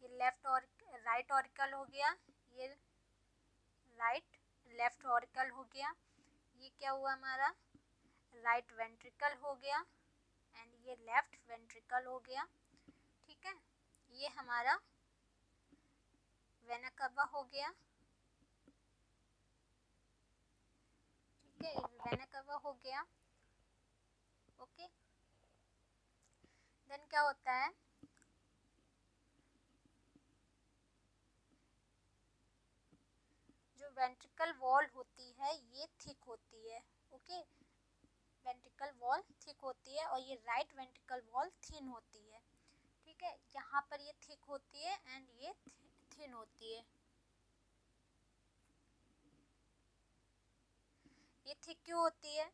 ये लेफ्ट और राइट ऑरिकल हो गया, ये राइट लेफ्ट ऑरिकल हो गया, ये क्या हुआ हमारा राइट वेंट्रिकल हो गया, एंड ये लेफ्ट वेंट्रिकल हो गया। ठीक है, ये हमारा वेना कवा हो गया। ठीक है, वेना कवा हो गया। ओके, देन क्या होता है, जो वेंट्रिकल वॉल होती है ये थिक होती है। ओके, वेंट्रिकल वॉल थिक होती है और ये राइट वेंट्रिकल वॉल थिन होती है। ठीक है, यहाँ पर ये थिक होती है एंड ये थिन होती है। ये थिक क्यों होती है?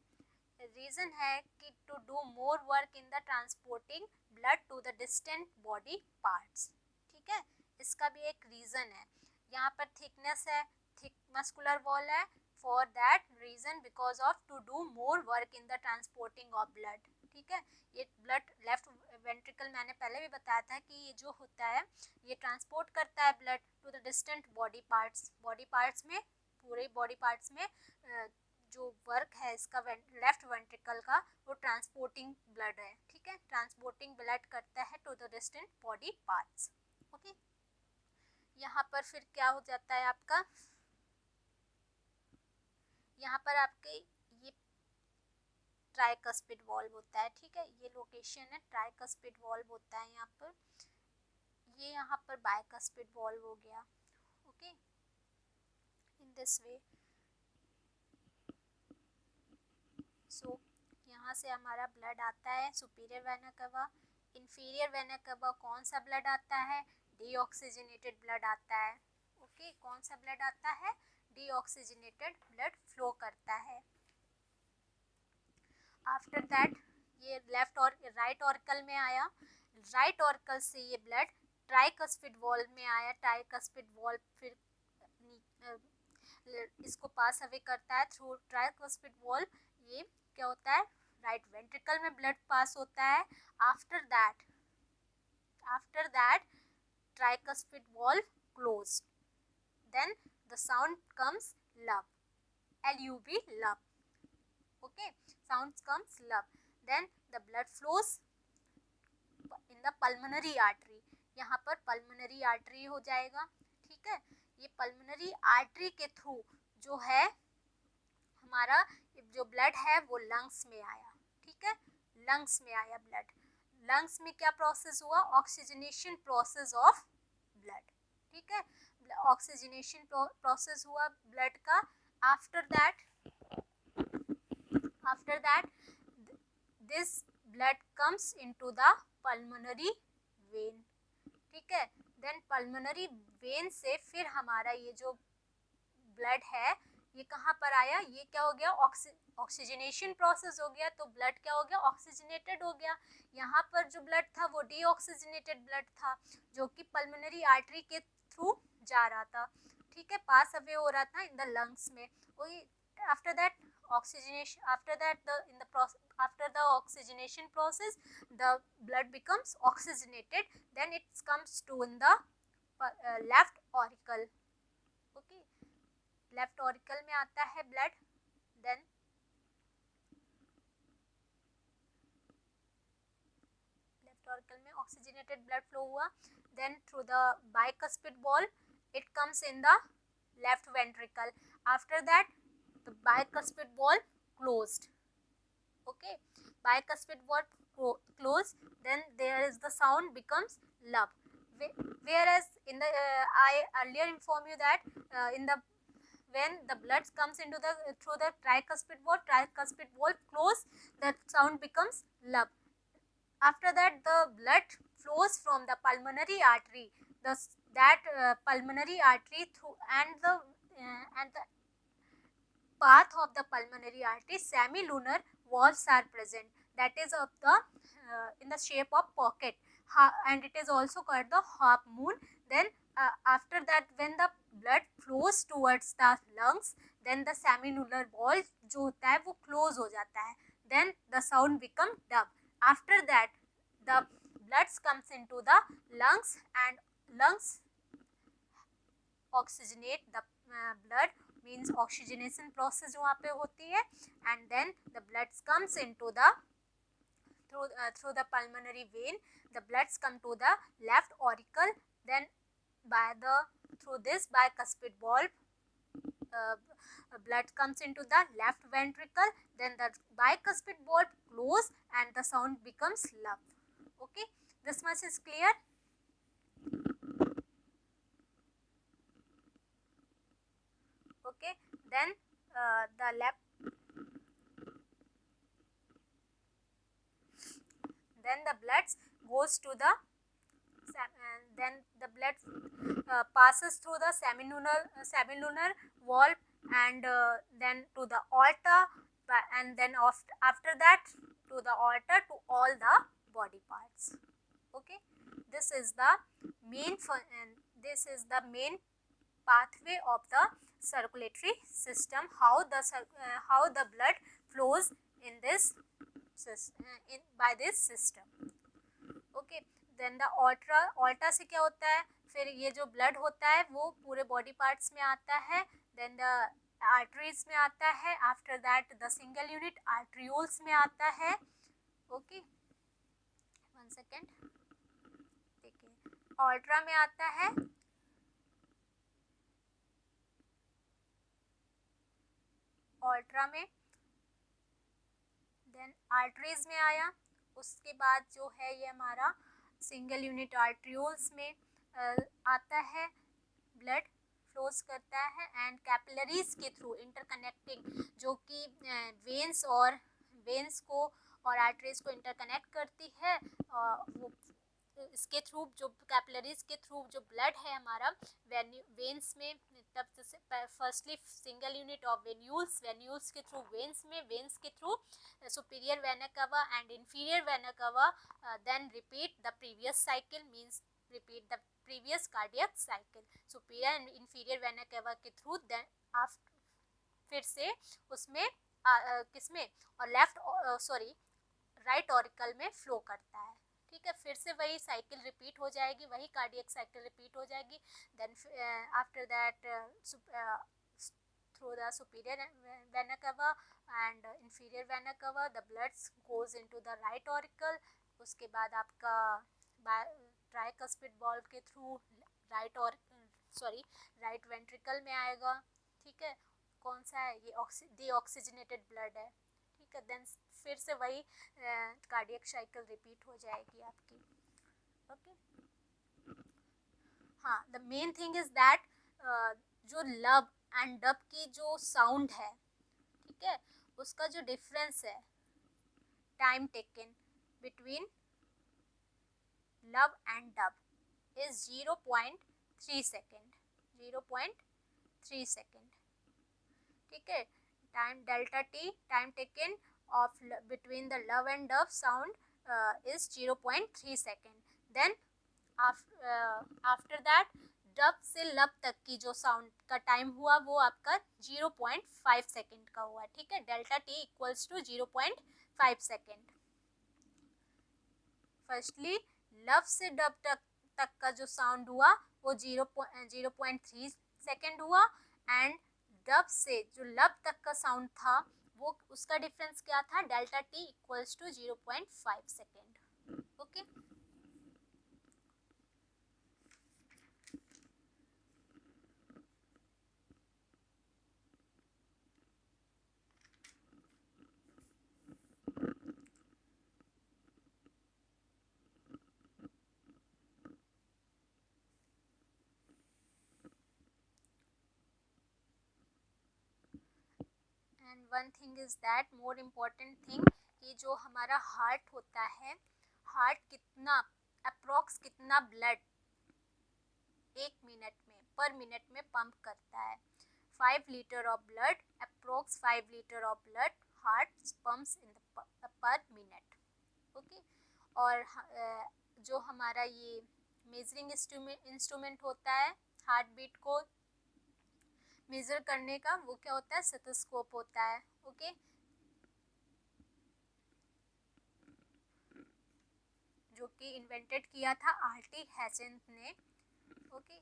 रीजन है कि to do more work in the transporting blood to the distant body parts. ठीक है, इसका भी एक रीजन है। यहाँ पर थिकनेस है, थिक मस्कुलर वॉल है, for that reason because of to do more work in the transporting of blood. ठीक है, ये ब्लड लेफ्ट वेंट्रिकल मैंने पहले भी बताया था कि ये जो होता है ये ट्रांसपोर्ट करता है blood to the distant body parts. Body parts में, पूरे बॉडी पार्ट्स में जो वर्क है इसका लेफ्ट वेंट्रिकल का, वो ट्रांसपोर्टिंग ब्लड है। ठीक है, ट्रांसपोर्टिंग ब्लड करता है to the distant body parts. Okay, यहाँ पर फिर क्या हो जाता है आपका, यहाँ पर आपके ये ट्राइकस्पिड वॉल्व होता है। ठीक है, ये लोकेशन है, ट्राइकस्पिड वॉल्व होता है यहाँ पर। ये यहाँ पर बाइकस्पिड वॉल्व हो गया। Okay, in this way. सो यहाँ से हमारा ब्लड आता है सुपीरियर वेना कवा। इंफीरियर वेना कवा कौन सा ब्लड आता है? डीऑक्सीजनेटेड ब्लड आता है। ओके, कौन सा ब्लड आता है? डीऑक्सीजनेटेड ब्लड फ्लो करता है। आफ्टर दैट ये लेफ्ट और राइट ऑर्कल में आया, राइट ऑर्कल से ये ब्लड ट्राइकस्पिड वॉल्व में आया। ट्राइकस्पिड वॉल्व फिर इसको पास अवे करता है थ्रू ट्राइकस्पिड वॉल्व। ये क्या होता है, राइट वेंट्रिकल में ब्लड पास होता है। After that tricuspid valve closed, then the sound comes love, lub, love. Okay, sound comes love, then the blood flows in the pulmonary artery। यहाँ पर pulmonary artery हो जाएगा। ठीक है, ये pulmonary artery के थ्रू जो है हमारा जो ब्लड है वो लंग्स में आया। ठीक है, लंग्स में आया ब्लड। लंग्स में क्या प्रोसेस हुआ? Oxygenation process of blood. ठीक है, ऑक्सीजनेशन प्रोसेस हुआ ब्लड का। After that this blood comes into the pulmonary vein. ठीक है, देन पल्मोनरी वेन से फिर हमारा ये जो ब्लड है ये कहाँ पर आया? ये क्या हो गया? ऑक्सीजनेशन प्रोसेस हो गया, तो ब्लड क्या हो गया? ऑक्सीजनेटेड हो गया। यहाँ पर जो ब्लड था वो डीऑक्सीजनेटेड ब्लड था जो कि पल्मोनरी आर्टरी के थ्रू जा रहा था। ठीक है, पास अवे हो रहा था इन द लंग्स में। After that oxygenation, after the oxygenation process the blood becomes oxygenated, then it comes to in the left auricle. Okay, left auricle में आता है ब्लड, देन लेफ्ट ऑरिकल में oxygenated blood flow हुआ, then through the bicuspid wall it comes in the left ventricle. After that the bicuspid wall closed. Okay, bicuspid wall closed, then there is the sound becomes lub. Whereas in the I earlier informed you that in the when the blood comes into the through the tricuspid wall close, that sound becomes lub. After that the blood flows from the pulmonary artery, that pulmonary artery through and the path of the pulmonary artery semilunar valves are present, that is of the in the shape of pocket, and it is also called the half moon. Then after that when the blood flows towards the lungs, then the semilunar wall जो होता है वो close हो जाता है, then the sound become dub. After that the blood comes into the lungs and lungs oxygenate the blood, means oxygenation process जो वहाँ पे होती है, and then the blood comes into the through the pulmonary vein, the bloods come to the left auricle, then by the through this bicuspid valve blood comes into the left ventricle, then the bicuspid valve close and the sound becomes lub. Okay, this much is clear. Okay, then the left, then the blood goes to the then the blood passes through the semilunar valve and then to the aorta, and then after that to the aorta to all the body parts. Okay, this is the main this is the main pathway of the circulatory system, how the blood flows in this by this system. Okay, then the aorta से क्या होता है, फिर ये जो blood होता है वो पूरे body parts में आता है, then the arteries में आता है, after that the single unit arterioles में आता है. Okay, one second, देखिए aorta में आता है, aorta में, देन आर्टरीज में आया, उसके बाद जो है ये हमारा सिंगल यूनिट आर्ट्रियोल्स में आता है, ब्लड फ्लोज करता है एंड कैपिलरीज के थ्रू इंटरकनेक्टिंग, जो कि वेन्स को और आर्टरीज को इंटरकनेक्ट करती है, वो इसके थ्रू जो कैपिलरीज के थ्रू जो ब्लड है हमारा वेन्स में, तब जैसे firstly single unit of venules के थ्रू वेन्स के through superior vena cava and inferior vena cava, then repeat the previous cycle, means repeat the previous cardiac cycle, superior and inferior vena cava के through, then after फिर से उसमें किसमें और right auricle में flow करता है. ठीक है, फिर से वही साइकिल रिपीट हो जाएगी, वही कार्डियक साइकिल रिपीट हो जाएगी. Then after that through the superior vena cava and inferior vena cava the blood goes into the right auricle. उसके बाद आपका ट्राइकस्पिड वॉल्व के थ्रू राइट वेंट्रिकल में आएगा. ठीक है, कौन सा है ये, डीऑक्सीजनेटेड ब्लड है. ठीक है, देन फिर से वही कार्डियक साइकिल रिपीट हो जाएगी आपकी. ओके, हाँ, the main thing is that जो लब एंड डब की जो साउंड है, ठीक है, उसका जो डिफरेंस है time taken between lub and dub is 0.3 second. 0.3 second. ठीक है, time delta T time taken of between the lub and dub sound is 0.3 second. Then after that dub से लब तक की जो साउंड का टाइम हुआ वो आपका 0.5 सेकेंड का हुआ. ठीक है, delta T equals to 0.5 second. Firstly lub से डब तक का जो साउंड हुआ वो 0.3 सेकेंड हुआ, एंड डब से जो लब तक का साउंड था वो उसका डिफरेंस क्या था, delta T equals to 0.5 second. Okay, and one thing is that more important thing कि जो हमारा हार्ट होता है, हार्ट कितना अप्रोक्स कितना ब्लड 1 मिनट में पर मिनट में पंप करता है, 5 litre of blood, approx 5 litre of blood heart pumps इन पर मिनट। ओके, और जो हमारा ये मेजरिंग इंस्ट्रूमेंट होता है हार्ट बीट को मेजर करने का, वो क्या होता है, स्टेथोस्कोप होता है। ओके, जो कि इन्वेंटेड किया था आर्टी हैसेंथ ने। ओके,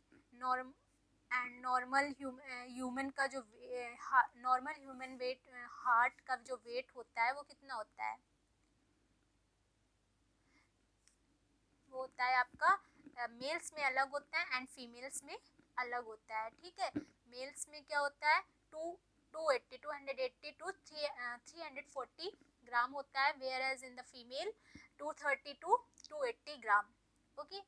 नॉर्मल ह्यूमन का जो नॉर्मल ह्यूमन वेट, हार्ट का जो वेट होता है वो कितना होता है, वो होता है आपका मेल्स में अलग होता है एंड फीमेल्स में अलग होता है। ठीक है, मेल्स में क्या होता है 280 टू 340 ग्राम होता है, whereas in the female 230 to 280 gram. Okay,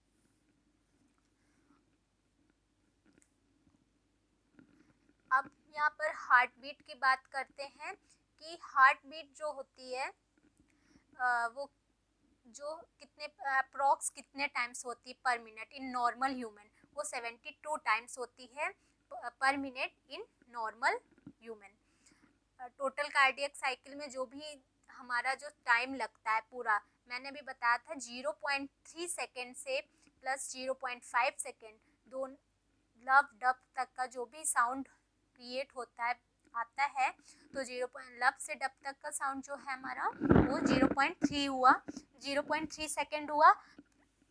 अब यहाँ पर हार्ट बीट की बात करते हैं कि हार्ट बीट जो होती है वो जो कितने अप्रोक्स कितने टाइम्स होती है पर मिनट इन नॉर्मल ह्यूमन, वो 72 टाइम्स होती है पर minute in normal human. Total cardiac cycle में जो भी हमारा जो टाइम लगता है पूरा, मैंने भी बताया था 0.3 सेकेंड से प्लस 0.5 सेकेंड, दो लब डब तक का जो भी साउंड क्रिएट होता है आता है, तो लब से डब तक का साउंड जो है हमारा वो 0.3 हुआ, 0.3 सेकेंड हुआ,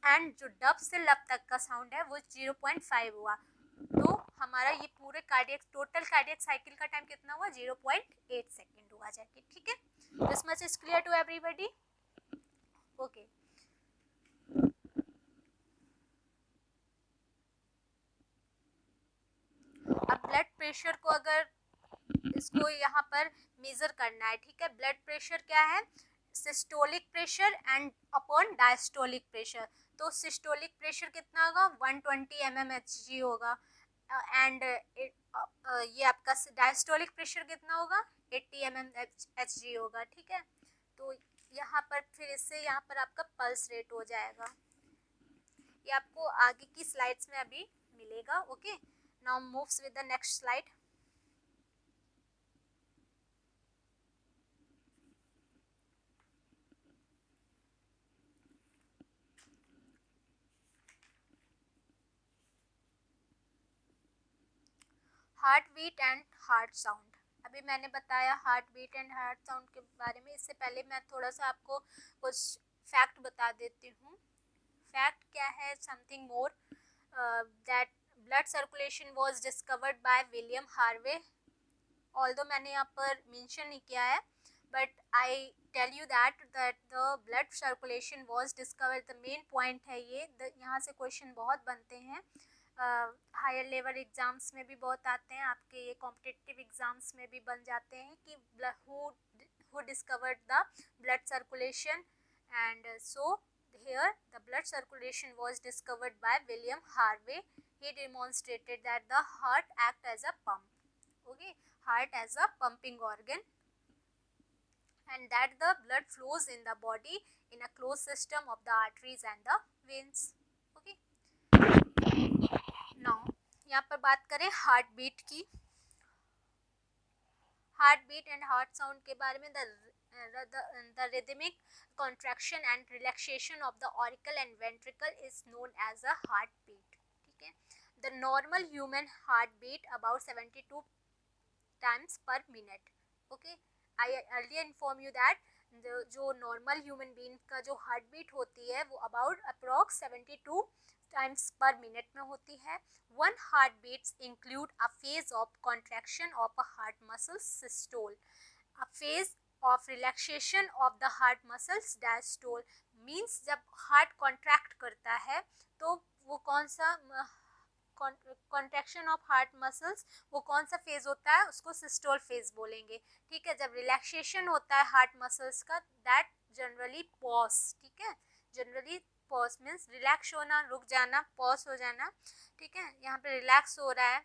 एंड जो डब से लब तक का साउंड है वो 0.5 हुआ। तो हमारा ये पूरे कार्डियक टोटल कार्डियक साइकिल का टाइम कितना हुआ, 0.8 सेकेंड हुआ जाके। ठीक है, this much is clear to everybody. Okay, अब ब्लड प्रेशर को अगर इसको यहाँ पर मेजर करना है, ठीक है, ब्लड प्रेशर क्या है, systolic pressure and upon diastolic pressure. तो सिस्टोलिक प्रेशर कितना होगा 120 mmHg होगा, एंड ये आपका डायस्टोलिक प्रेशर कितना होगा 80 mmHg होगा। ठीक है, तो यहाँ पर फिर इससे यहाँ पर आपका पल्स रेट हो जाएगा, ये आपको आगे की स्लाइड्स में अभी मिलेगा। Okay, now moves with the next slide. Heart beat and heart sound, अभी मैंने बताया heart beat and heart sound के बारे में, इससे पहले मैं थोड़ा सा आपको कुछ फैक्ट बता देती हूँ। फैक्ट क्या है, something more that blood circulation was discovered by William Harvey. Although मैंने यहाँ पर मेंशन नहीं किया है, but I tell you that the blood circulation was discovered, the main point है ये, यहाँ से क्वेश्चन बहुत बनते हैं, हायर लेवल एग्जाम्स में भी बहुत आते हैं, आपके ये कॉम्पिटिटिव एग्जाम्स में भी बन जाते हैं कि who discovered the blood circulation, and so here the blood circulation was discovered by William Harvey. He demonstrated that the heart act as a pump, okay, heart as a pumping organ, and that the blood flows in the body in a closed system of the arteries and the veins. okay, now यहाँ पर बात करें heart beat की, heart beat and heart sound के बारे में, the rhythmic contraction and relaxation of the auricle and ventricle is known as a heartbeat. ठीक है, the normal human heartbeat about 72 times per minute. Okay, I earlier informed you that जो normal human being का जो heart beat होती है वो about approx 72 times per minute में होती है. One heart beats include a phase of contraction of a heart muscle systole, a phase of relaxation of the heart muscles diastole. Means जब heart contract करता है तो वो कौन सा कॉन्ट्रैक्शन ऑफ हार्ट मसल्स, वो कौन सा फेज होता है, उसको सिस्टोल फेज बोलेंगे. ठीक है. जब रिलैक्सेशन होता है हार्ट मसल्स का, दैट जनरली पॉज. ठीक है. जनरली पॉज मीन्स रिलैक्स होना, रुक जाना, पॉज हो जाना. ठीक है. यहाँ पे रिलैक्स हो रहा है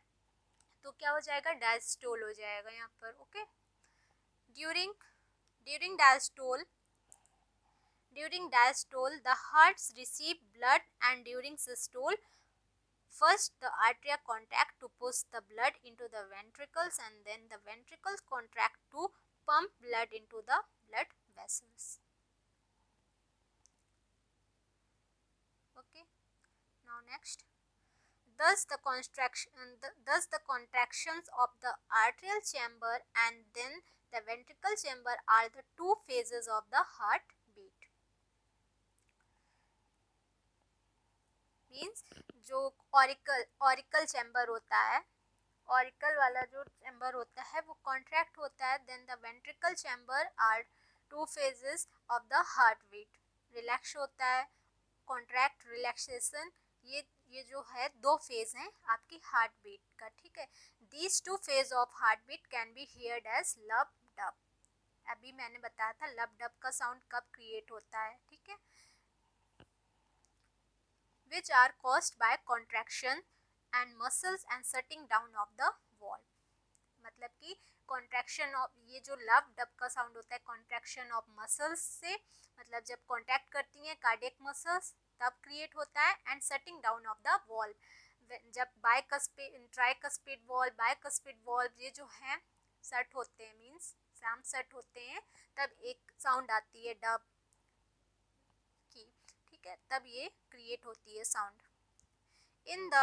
तो क्या हो जाएगा, डायस्टोल हो जाएगा यहाँ पर. Okay. during during diastole the hearts receive blood, and during systole first the artery contract to push the blood into the ventricles, and then the ventricles contract to pump blood into the blood vessels. Okay. Now next, thus the contractions of the arterial chamber and then the ventricle chamber are the two phases of the heartbeat. Means जो auricle chamber होता है, auricle वाला जो chamber होता है वो contract होता है. Then the ventricle chamber are two phases of the heart beat. Relax होता है, कॉन्ट्रैक्ट, रिलैक्सेशन, ये जो है दो फेज हैं आपकी हार्ट बीट का. ठीक है. These two phase of heart beat can be heard as lub dub. अभी मैंने बताया था लब डब का साउंड कब क्रिएट होता है. ठीक है. which are caused by contraction and muscles and shutting down of the wall. मतलब कि कॉन्ट्रैक्शन ऑफ, ये जो लब डब का साउंड होता है कॉन्ट्रैक्शन ऑफ मसल्स से, मतलब जब कॉन्टैक्ट करती हैं कार्डियक मसल्स तब क्रिएट होता है. And shutting down of the wall, जब ट्राइकस्पिड वॉल, बाइकस्पिड वॉल ये जो हैं सट होते हैं, मीन्स सैम सट होते हैं, तब एक साउंड आती है डब की. ठीक है. तब ये क्रिएट होती है साउंड. इन द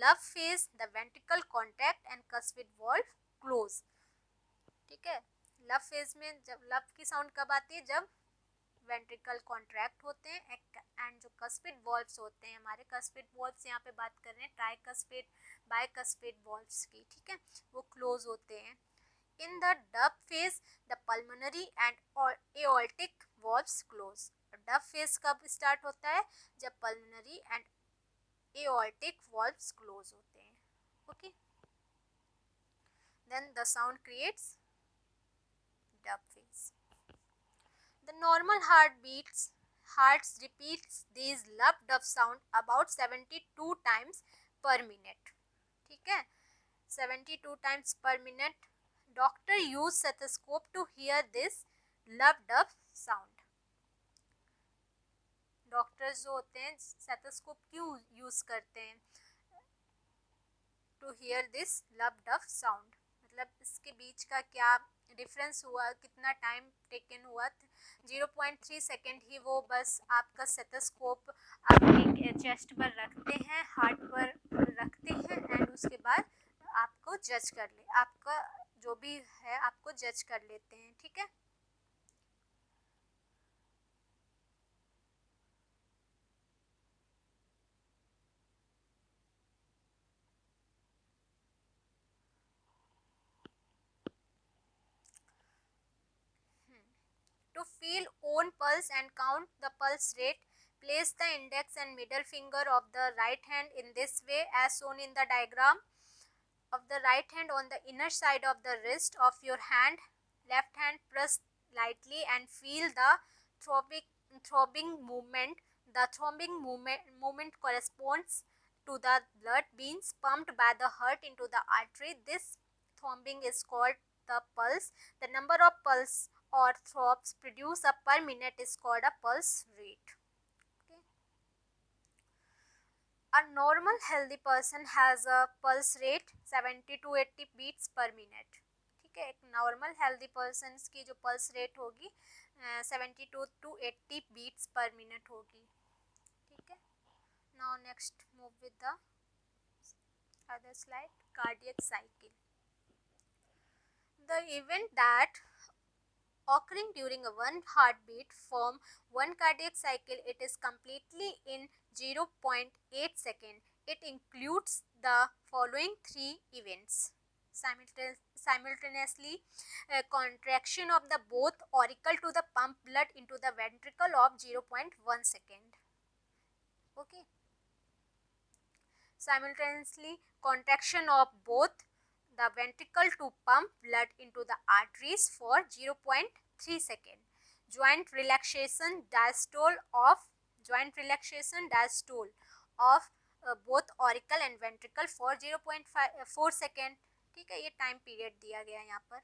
लब phase the ventricle contact and cuspid valve close. ठीक है. लब फेज में जब लब की साउंड कब आती है, जब वेंट्रिकल कॉन्ट्रैक्ट होते हैं एंड जो कस्पिड वॉल्व्स होते हैं, हमारे कस्पिड वॉल्व्स यहाँ पे बात कर रहे हैं ट्राइकस्पिड बाइकस्पिड वॉल्व्स की. ठीक है. वो क्लोज होते हैं. In the dub phase, the pulmonary and aortic valves close. Dub phase कब start होता है, जब pulmonary and aortic valves close होते हैं. Okay. Then the sound creates dub phase. The normal hearts repeats these lub dub sound about 72 times per minute. ठीक है. 72 times per minute. Doctor use stethoscope to hear this lub dub sound. Doctors जो होते हैं stethoscope क्यों use करते हैं, to hear this lub dub sound. मतलब इसके बीच का क्या डिफरेंस हुआ, कितना टाइम टेकन हुआ, 0.3 सेकेंड ही वो बस आपका स्टेथोस्कोप आपके चेस्ट पर रखते हैं, हार्ट पर रखते हैं, एंड उसके बाद आपको जज कर ले, आपका जो भी है आपको जज कर लेते हैं. ठीक है. To feel own pulse and count the pulse rate, place the index and middle finger of the right hand in this way as shown in the diagram. Of the right hand on the inner side of the wrist of your hand, left hand press lightly and feel the throbbing movement. The throbbing movement corresponds to the blood being pumped by the heart into the artery. This throbbing is called the pulse. The number of pulse or throbs produced per minute is called a pulse rate. Okay. A normal healthy person has a pulse rate 70 to 80 beats per minute. ठीक है. एक normal healthy person की जो pulse rate होगी 72 to 80 beats पर minute होगी. ठीक है. Now next move with the other slide. Cardiac cycle. The event that occurring during a one heartbeat from one cardiac cycle. It is completely in 0.8 second. It includes the following three events: simultaneously contraction of the both auricle to the pump blood into the ventricle of 0.1 second. Okay, simultaneously contraction of both the ventricle to pump blood into the arteries for 0.3 second. Joint relaxation diastole of both auricle and ventricle for 0.4 second. ठीक है, ये time period दिया गया है यहाँ पर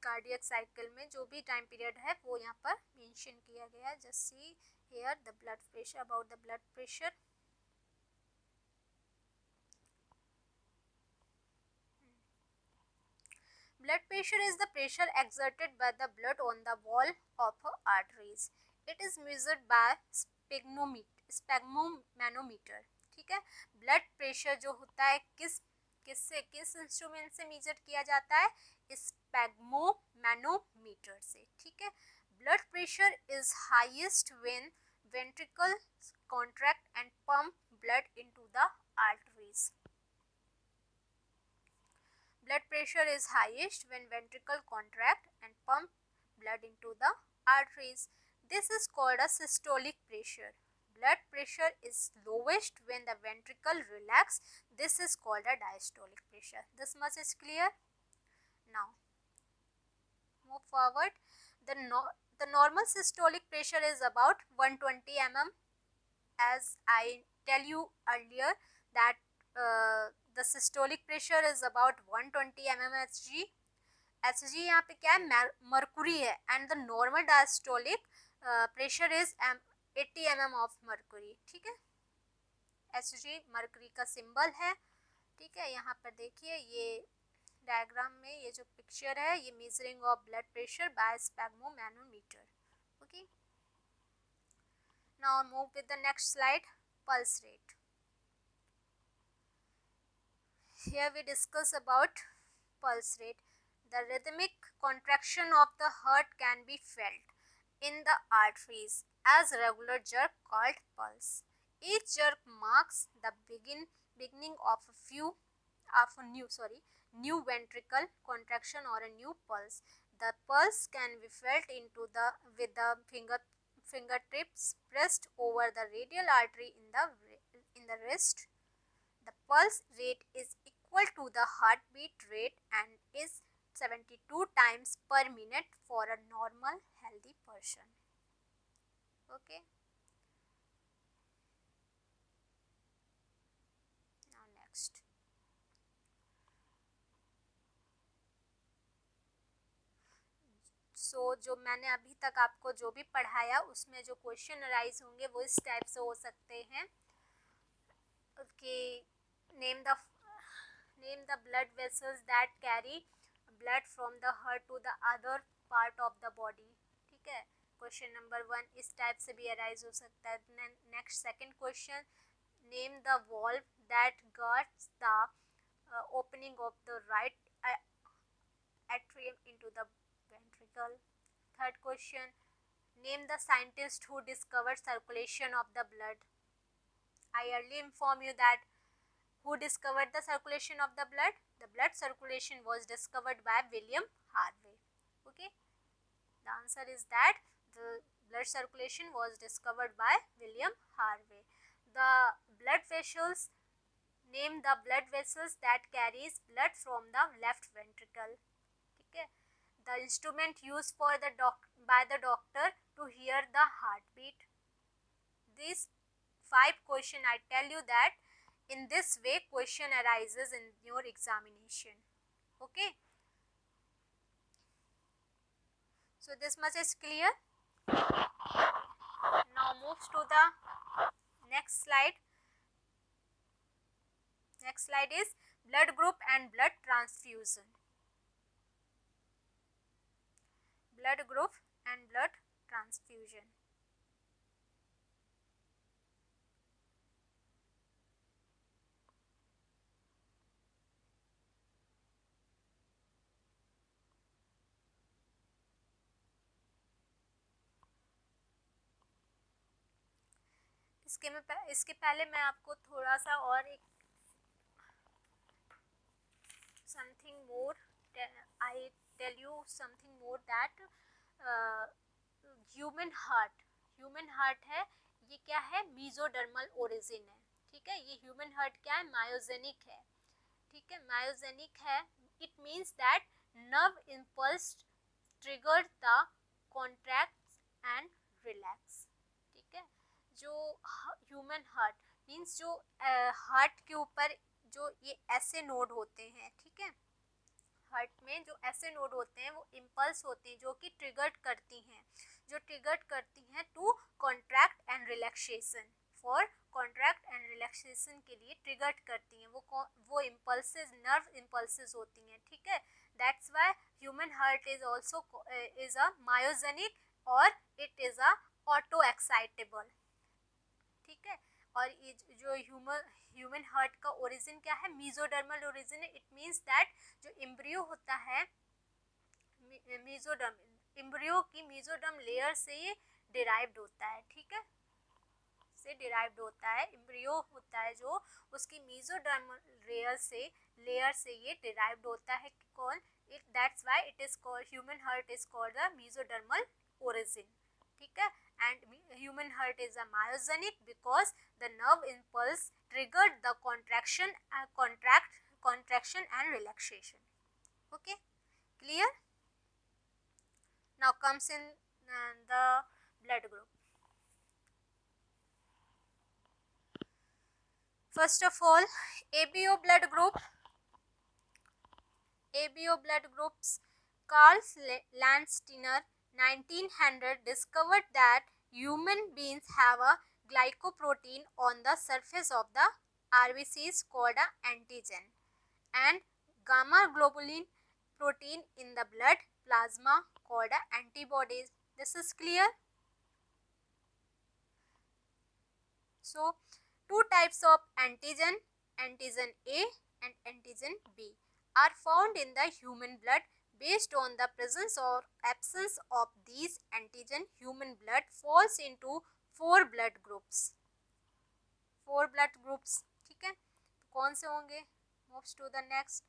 cardiac cycle में जो भी टाइम पीरियड है वो यहाँ पर मेंशन किया गया है. Just see here the blood pressure, about the blood pressure. Blood pressure is the pressure exerted by the blood on the wall of arteries. It is measured by sphygmomanometer. ठीक है, blood pressure जो होता है किस instrument से major किया जाता है? स्पैग्मोमैनोमीटर से. ठीक है, blood pressure is highest when ventricles contract and pump blood into the arteries. Blood pressure is highest when ventricle contract and pump blood into the arteries. This is called a systolic pressure. Blood pressure is lowest when the ventricle relax. This is called a diastolic pressure. This much is clear. Now move forward. The normal systolic pressure is about 120 mm. As I tell you earlier that the systolic pressure is about 120 mmHg. Hg यहाँ पे क्या है? Mercury है. And the normal diastolic pressure is 80 mm of Mercury. ठीक है, Hg Mercury का symbol है. ठीक है, यहाँ पर देखिए ये डायग्राम में ये जो पिक्चर है ये measuring of blood pressure by sphygmomanometer. Okay, now move with the next slide. Pulse rate. Here we discuss about pulse rate. The rhythmic contraction of the heart can be felt in the arteries as regular jerk called pulse. Each jerk marks the beginning of a new ventricle contraction or a new pulse. The pulse can be felt with the fingertips pressed over the radial artery in the wrist. The pulse rate is equal to the heartbeat rate and is 72 times per minute for a normal healthy person. Okay. Now next. जो मैंने अभी तक आपको जो भी पढ़ाया उसमें जो क्वेश्चन अराइज होंगे वो इस टाइप से हो सकते हैं कि name the blood vessels that carry blood from the heart to the other part of the body. ठीक है, क्वेश्चन नंबर 1 इस टाइप से भी अराइज हो सकता है. Next second question, name the valve that guards the opening of the right atrium into the ventricle. Third question, name the scientist who discovered circulation of the blood. I earlier informed you that who discovered the circulation of the blood? The blood circulation was discovered by William Harvey. Okay, the answer is that the blood circulation was discovered by William Harvey. The blood vessels, name the blood vessels that carries blood from the left ventricle. ठीक है, the instrument used by the doctor to hear the heartbeat. These 5 questions I tell you that in this way question arises in your examination. Okay, so this much is clear. Now move to the next slide. Next slide is blood group and blood transfusion. Blood group and blood transfusion. इसके पहले मैं आपको थोड़ा सा और एक something more, I tell you something more that human heart है, ये क्या है, मीजोडर्मल ओरिजिन है, ठीक है। ये ह्यूमन हार्ट क्या है, मायोजेनिक है, ठीक है, मायोजेनिक है। It means that nerve impulse trigger the contract and relax, ठीक है। जो ह्यूमन हार्ट मीन्स जो हार्ट के ऊपर जो ये ऐसे नोड होते हैं, ठीक है, हार्ट में जो ऐसे नोड होते हैं वो इम्पल्स होते हैं जो कि ट्रिगर्ड करती हैं, जो ट्रिगर्ड करती हैं to contract and relaxation, for contract and relaxation के लिए ट्रिगर्ड करती हैं, वो इम्पल्सेस नर्व इम्पल्सेस होती हैं, ठीक है। That's why human heart is also is a myogenic और it is a auto excitable, ठीक है। और ये जो ह्यूमन हार्ट का ओरिजिन क्या है, मीजोडर्मल ओरिजिन है। इट मीन्स दैट जो एम्ब्रियो होता है, मीजोडर्म एम्ब्रियो की मीजोडर्म लेयर से ये डिराइव्ड होता है, ठीक है, से डिराइव्ड होता है। एम्ब्रियो होता है जो उसकी मीजोडर्मल लेयर से ये डिराइव्ड होता है, कौन, it, that's why it is called human heart is called the mesodermal origin, ठीक है। And human heart is a myogenic because the nerve impulse triggered the contraction and relaxation. Okay, clear? Now comes in the blood group. First of all, ABO blood groups. Carl Landsteiner 1900 discovered that human beings have a glycoprotein on the surface of the RBCs called a antigen, and gamma globulin protein in the blood plasma called a antibodies. This is clear? So two types of antigen, antigen A and antigen B, are found in the human blood. Based on the presence or absence of these antigen, human blood falls into four blood groups. ठीक है, कौन से होंगे? Moves to the next.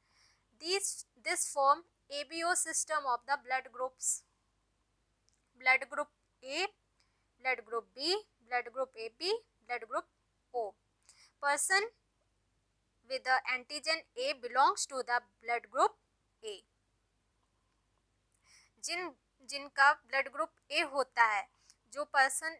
This form ABO system of the blood groups. Blood group A, blood group B, blood group AB, blood group O. Person with the antigen A belongs to the blood group A. जिनका blood group ए होता है, जो person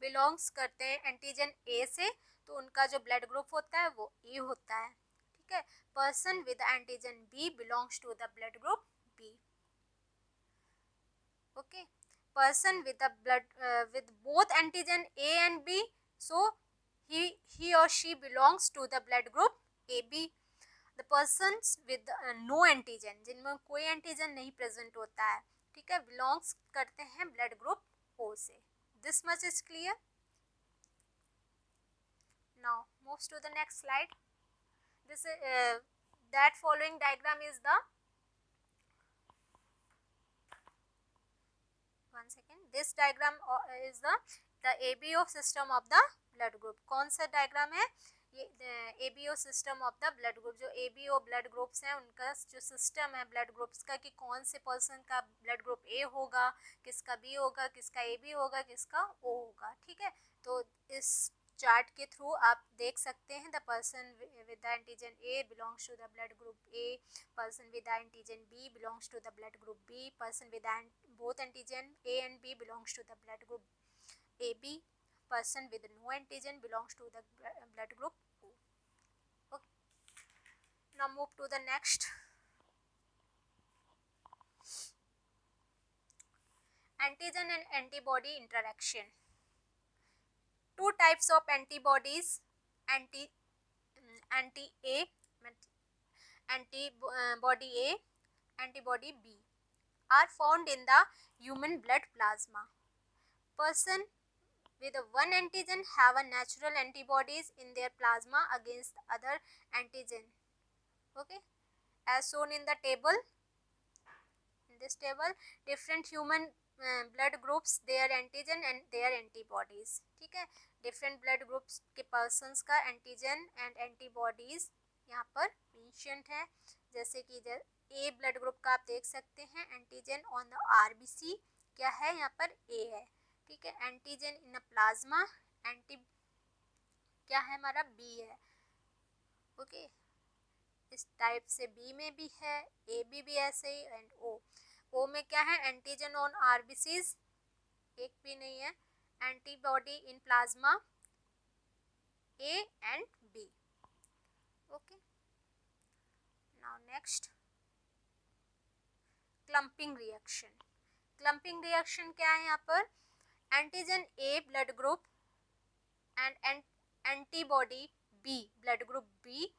belongs करते हैं antigen ए से, तो उनका जो ब्लड ग्रुप होता है वो ए होता है, ठीक है। Person with antigen B belongs to the blood group B. Okay, person with the blood with both antigen A and B, so he or she belongs to the blood group AB. The persons with no antigen, जिनमें कोई antigen नहीं present होता है, ठीक है, belongs करते हैं blood group O से। This much is clear. Now moves to the next slide. This that following diagram is the one second. This diagram is the ABO system of the blood group. कौन सा diagram है ये? ABO system of the blood group. जो ABO blood groups हैं उनका जो system है blood groups का, कि कौन से person का blood group A होगा, किसका B होगा, किसका AB होगा, किसका O होगा, ठीक है। तो इस चार्ट के थ्रू आप देख सकते हैं, the person with the antigen A belongs to the blood group A, person with the antigen B belongs to the blood group B, person with both antigen A and B belongs to the blood group AB, person with no antigen belongs to the blood group O. Okay, now move to the next. Antigen and antibody interaction. Two types of antibodies, antibody A, antibody B, are found in the human blood plasma. Person with one antigen have a natural antibodies in their plasma against other antigen. Okay, as shown in the table. In this table, different human blood groups, their antigen and their antibodies. ठीक है, different blood groups के persons का antigen and antibodies यहाँ पर mentioned है। जैसे कि ए blood group का आप देख सकते हैं, एंटीजन ऑन द आरबीसी क्या है, यहाँ पर ए है। ठीक है, antigen in a plasma, anti क्या है हमारा, बी है। ओके, इस टाइप से बी में भी है, ए भी ऐसे ही, एंड ओ में क्या है, एंटीजन ऑन आरबीसीज एक भी नहीं है, antibody in plasma A and B. Okay, now next clumping reaction. Clumping reaction क्या है, यहाँ पर antigen A blood group and antibody B blood group B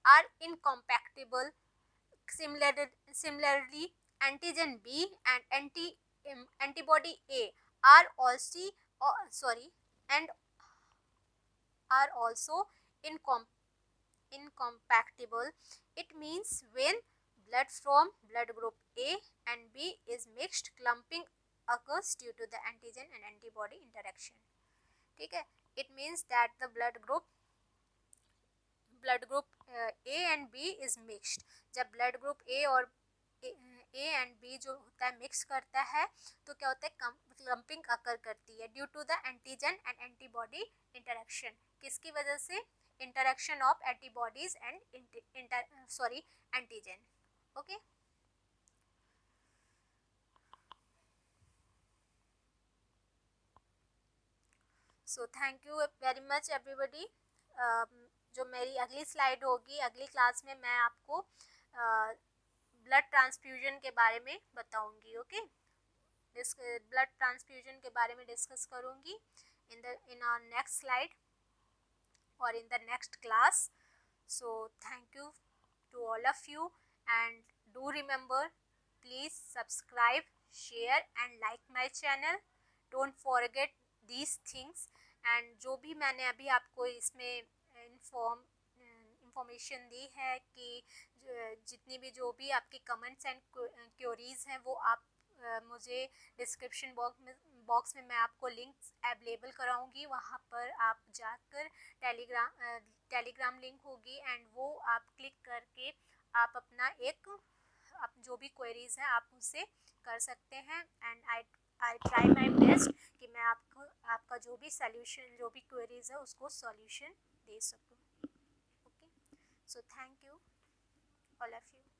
are incompatible. Similarly, antigen B and antibody A are also incompatible. It means when blood from blood group A and B is mixed, clumping occurs due to the antigen and antibody interaction. ठीक है, it means that the blood group A and B is mixed. जब blood group A और A and B जो होता है mix करता है तो क्या होता है, क्लम्पिंग अकर करती है due to the antigen and antibody interaction. किसकी वजह से, interaction of antibodies and antigen. Okay, so thank you very much everybody. जो मेरी अगली स्लाइड होगी, अगली क्लास में मैं आपको ब्लड ट्रांसफ्यूजन के बारे में बताऊंगी। ओके, ब्लड ट्रांसफ्यूजन के बारे में डिस्कस करूंगी in our next slide or in the next class. So thank you to all of you, and do remember, please subscribe, share and like my channel. Don't forget these things. and जो भी मैंने अभी आपको इसमें information दी है कि जितनी भी जो भी आपकी कमेंट्स एंड क्वेरीज हैं वो आप मुझे डिस्क्रिप्शन बॉक्स में मैं आपको लिंक्स अवेलेबल कराऊंगी, वहाँ पर आप जाकर टेलीग्राम लिंक होगी एंड वो आप क्लिक करके आप अपना आप जो भी क्वेरीज हैं आप उससे कर सकते हैं। And I try my best कि मैं आपको आपका जो भी सॉल्यूशन, जो भी क्वेरीज है उसको सॉल्यूशन दे सकूँ। Okay, so thank you all of you.